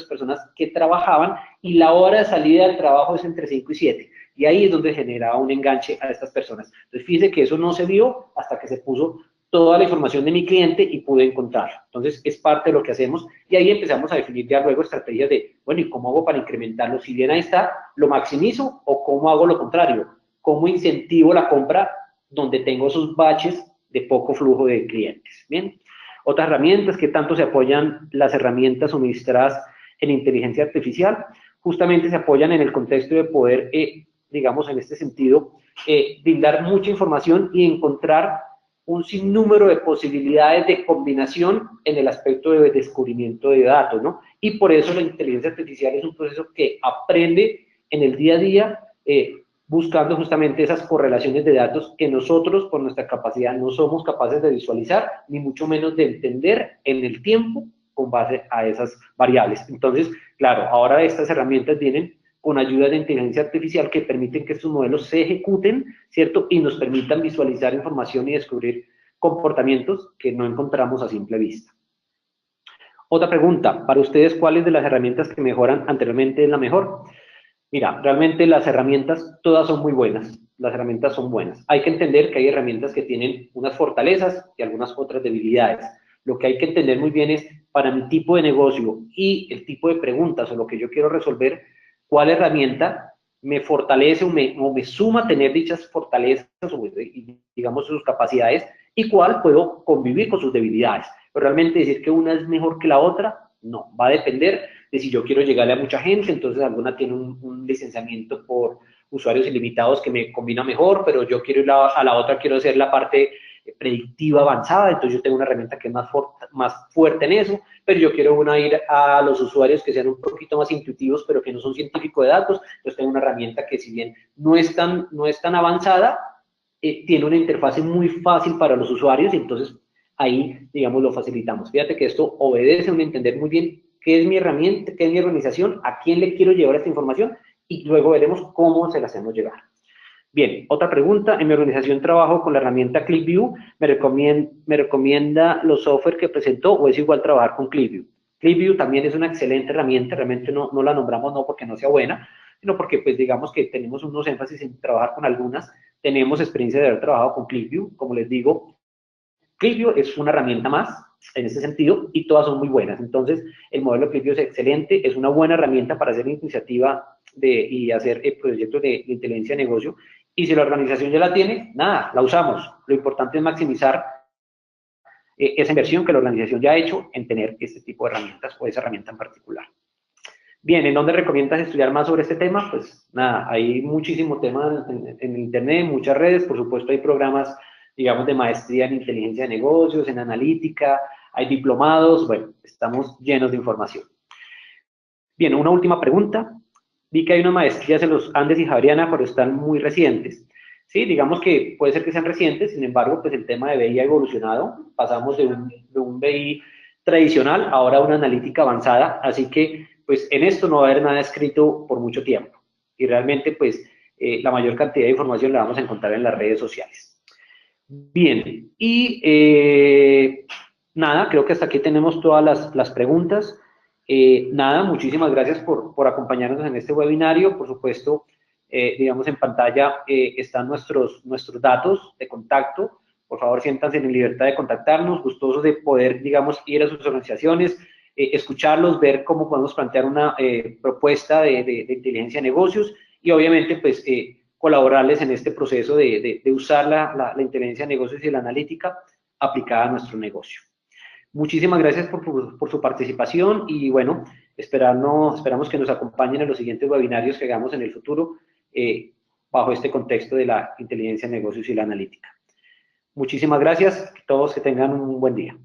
personas que trabajaban y la hora de salida del trabajo es entre 5 y 7, y ahí es donde generaba un enganche a estas personas. Entonces, fíjense que eso no se vio hasta que se puso toda la información de mi cliente y pude encontrarlo. Entonces, es parte de lo que hacemos y ahí empezamos a definir ya luego estrategias de, bueno, ¿y cómo hago para incrementarlo? Si bien ahí está, ¿lo maximizo o cómo hago lo contrario? ¿Cómo incentivo la compra donde tengo esos baches de poco flujo de clientes? Bien. Otras herramientas, ¿qué tanto se apoyan las herramientas suministradas en inteligencia artificial? Justamente se apoyan en el contexto de poder digamos, en este sentido, brindar mucha información y encontrar un sinnúmero de posibilidades de combinación en el aspecto de descubrimiento de datos, ¿no? Y por eso la inteligencia artificial es un proceso que aprende en el día a día, buscando justamente esas correlaciones de datos que nosotros, por nuestra capacidad, no somos capaces de visualizar, ni mucho menos de entender en el tiempo con base a esas variables. Entonces, claro, ahora estas herramientas vienen con ayuda de inteligencia artificial que permiten que estos modelos se ejecuten, ¿cierto? Y nos permitan visualizar información y descubrir comportamientos que no encontramos a simple vista. Otra pregunta, para ustedes, ¿cuáles de las herramientas que mejoran anteriormente es la mejor? Mira, realmente las herramientas todas son muy buenas, las herramientas son buenas. Hay que entender que hay herramientas que tienen unas fortalezas y algunas otras debilidades. Lo que hay que entender muy bien es, para mi tipo de negocio y el tipo de preguntas o lo que yo quiero resolver, cuál herramienta me fortalece o me suma a tener dichas fortalezas o, digamos, sus capacidades, y cuál puedo convivir con sus debilidades. Pero realmente decir que una es mejor que la otra, no, va a depender de si yo quiero llegarle a mucha gente, entonces alguna tiene un licenciamiento por usuarios ilimitados que me combina mejor, pero yo quiero ir a la otra, quiero hacer la parte predictiva avanzada, entonces yo tengo una herramienta que es más fuerte en eso, pero yo quiero ir a los usuarios que sean un poquito más intuitivos, pero que no son científicos de datos, entonces tengo una herramienta que, si bien no es tan avanzada, tiene una interfase muy fácil para los usuarios, y entonces ahí, digamos, lo facilitamos. Fíjate que esto obedece a un entender muy bien qué es mi herramienta, qué es mi organización, a quién le quiero llevar esta información, y luego veremos cómo se la hacemos llegar. Bien, otra pregunta. En mi organización trabajo con la herramienta ClickView. ¿Me recomienda los software que presentó o es igual trabajar con ClickView? ClickView también es una excelente herramienta, realmente no la nombramos no porque no sea buena, sino porque, pues, digamos que tenemos unos énfasis en trabajar con algunas. Tenemos experiencia de haber trabajado con ClickView, como les digo. ClickView es una herramienta más en ese sentido y todas son muy buenas. Entonces, el modelo de ClickView es excelente, es una buena herramienta para hacer iniciativa y hacer proyectos de inteligencia de negocio. Y si la organización ya la tiene, nada, la usamos. Lo importante es maximizar esa inversión que la organización ya ha hecho en tener este tipo de herramientas o esa herramienta en particular. Bien, ¿en dónde recomiendas estudiar más sobre este tema? Pues nada, hay muchísimo tema en Internet, muchas redes, por supuesto hay programas, digamos, de maestría en inteligencia de negocios, en analítica, hay diplomados, bueno, estamos llenos de información. Bien, una última pregunta. Vi que hay unas maestrías en los Andes y Javeriana, pero están muy recientes. Sí, digamos que puede ser que sean recientes, sin embargo, pues el tema de BI ha evolucionado. Pasamos de un BI tradicional ahora a una analítica avanzada, así que pues en esto no va a haber nada escrito por mucho tiempo. Y realmente pues la mayor cantidad de información la vamos a encontrar en las redes sociales. Bien, y nada, creo que hasta aquí tenemos todas las preguntas. Nada, muchísimas gracias por acompañarnos en este webinario. Por supuesto, digamos, en pantalla están nuestros datos de contacto. Por favor, siéntanse en libertad de contactarnos, gustosos de poder, digamos, ir a sus organizaciones, escucharlos, ver cómo podemos plantear una propuesta de inteligencia de negocios, y obviamente, pues, colaborarles en este proceso de usar la inteligencia de negocios y la analítica aplicada a nuestro negocio. Muchísimas gracias por su participación, y bueno, esperamos que nos acompañen en los siguientes webinarios que hagamos en el futuro bajo este contexto de la inteligencia de negocios y la analítica. Muchísimas gracias, todos que tengan un buen día.